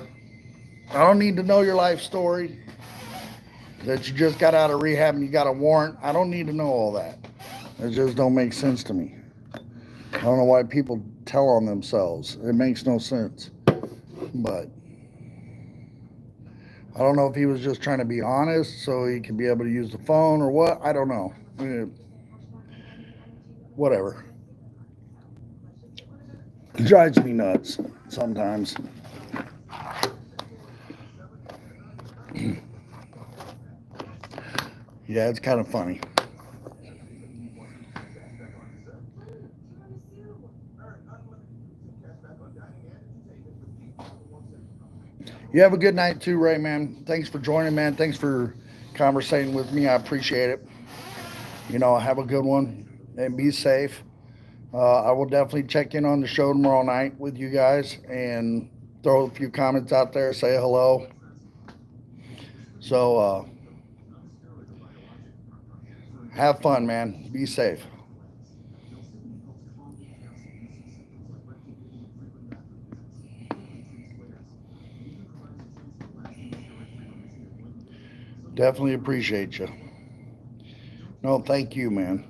I don't need to know your life story, that you just got out of rehab and you got a warrant. I don't need to know all that. It just don't make sense to me. I don't know why people tell on themselves. It makes no sense. But I don't know if he was just trying to be honest so he could be able to use the phone or what. I don't know. Whatever. It drives me nuts sometimes. Yeah, it's kind of funny. You have a good night too, Ray, man. Thanks for joining, man. Thanks for conversating with me. I appreciate it. You know, have a good one and be safe. I will definitely check in on the show tomorrow night with you guys and throw a few comments out there, say hello. So, have fun, man. Be safe. Definitely appreciate you. No, thank you, man.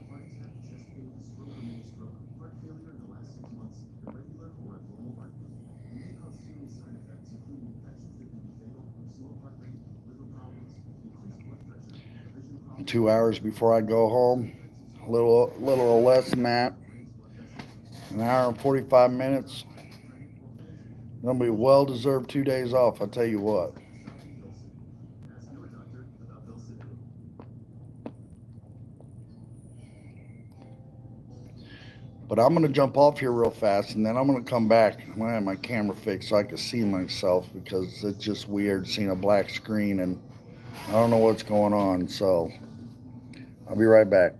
Two hours before I go home, a little less than that. An hour and 45 minutes. Gonna be well deserved 2 days off, I tell you what. But I'm gonna jump off here real fast, and then I'm gonna come back. I'm gonna have my camera fixed so I can see myself because it's just weird seeing a black screen and I don't know what's going on. So I'll be right back.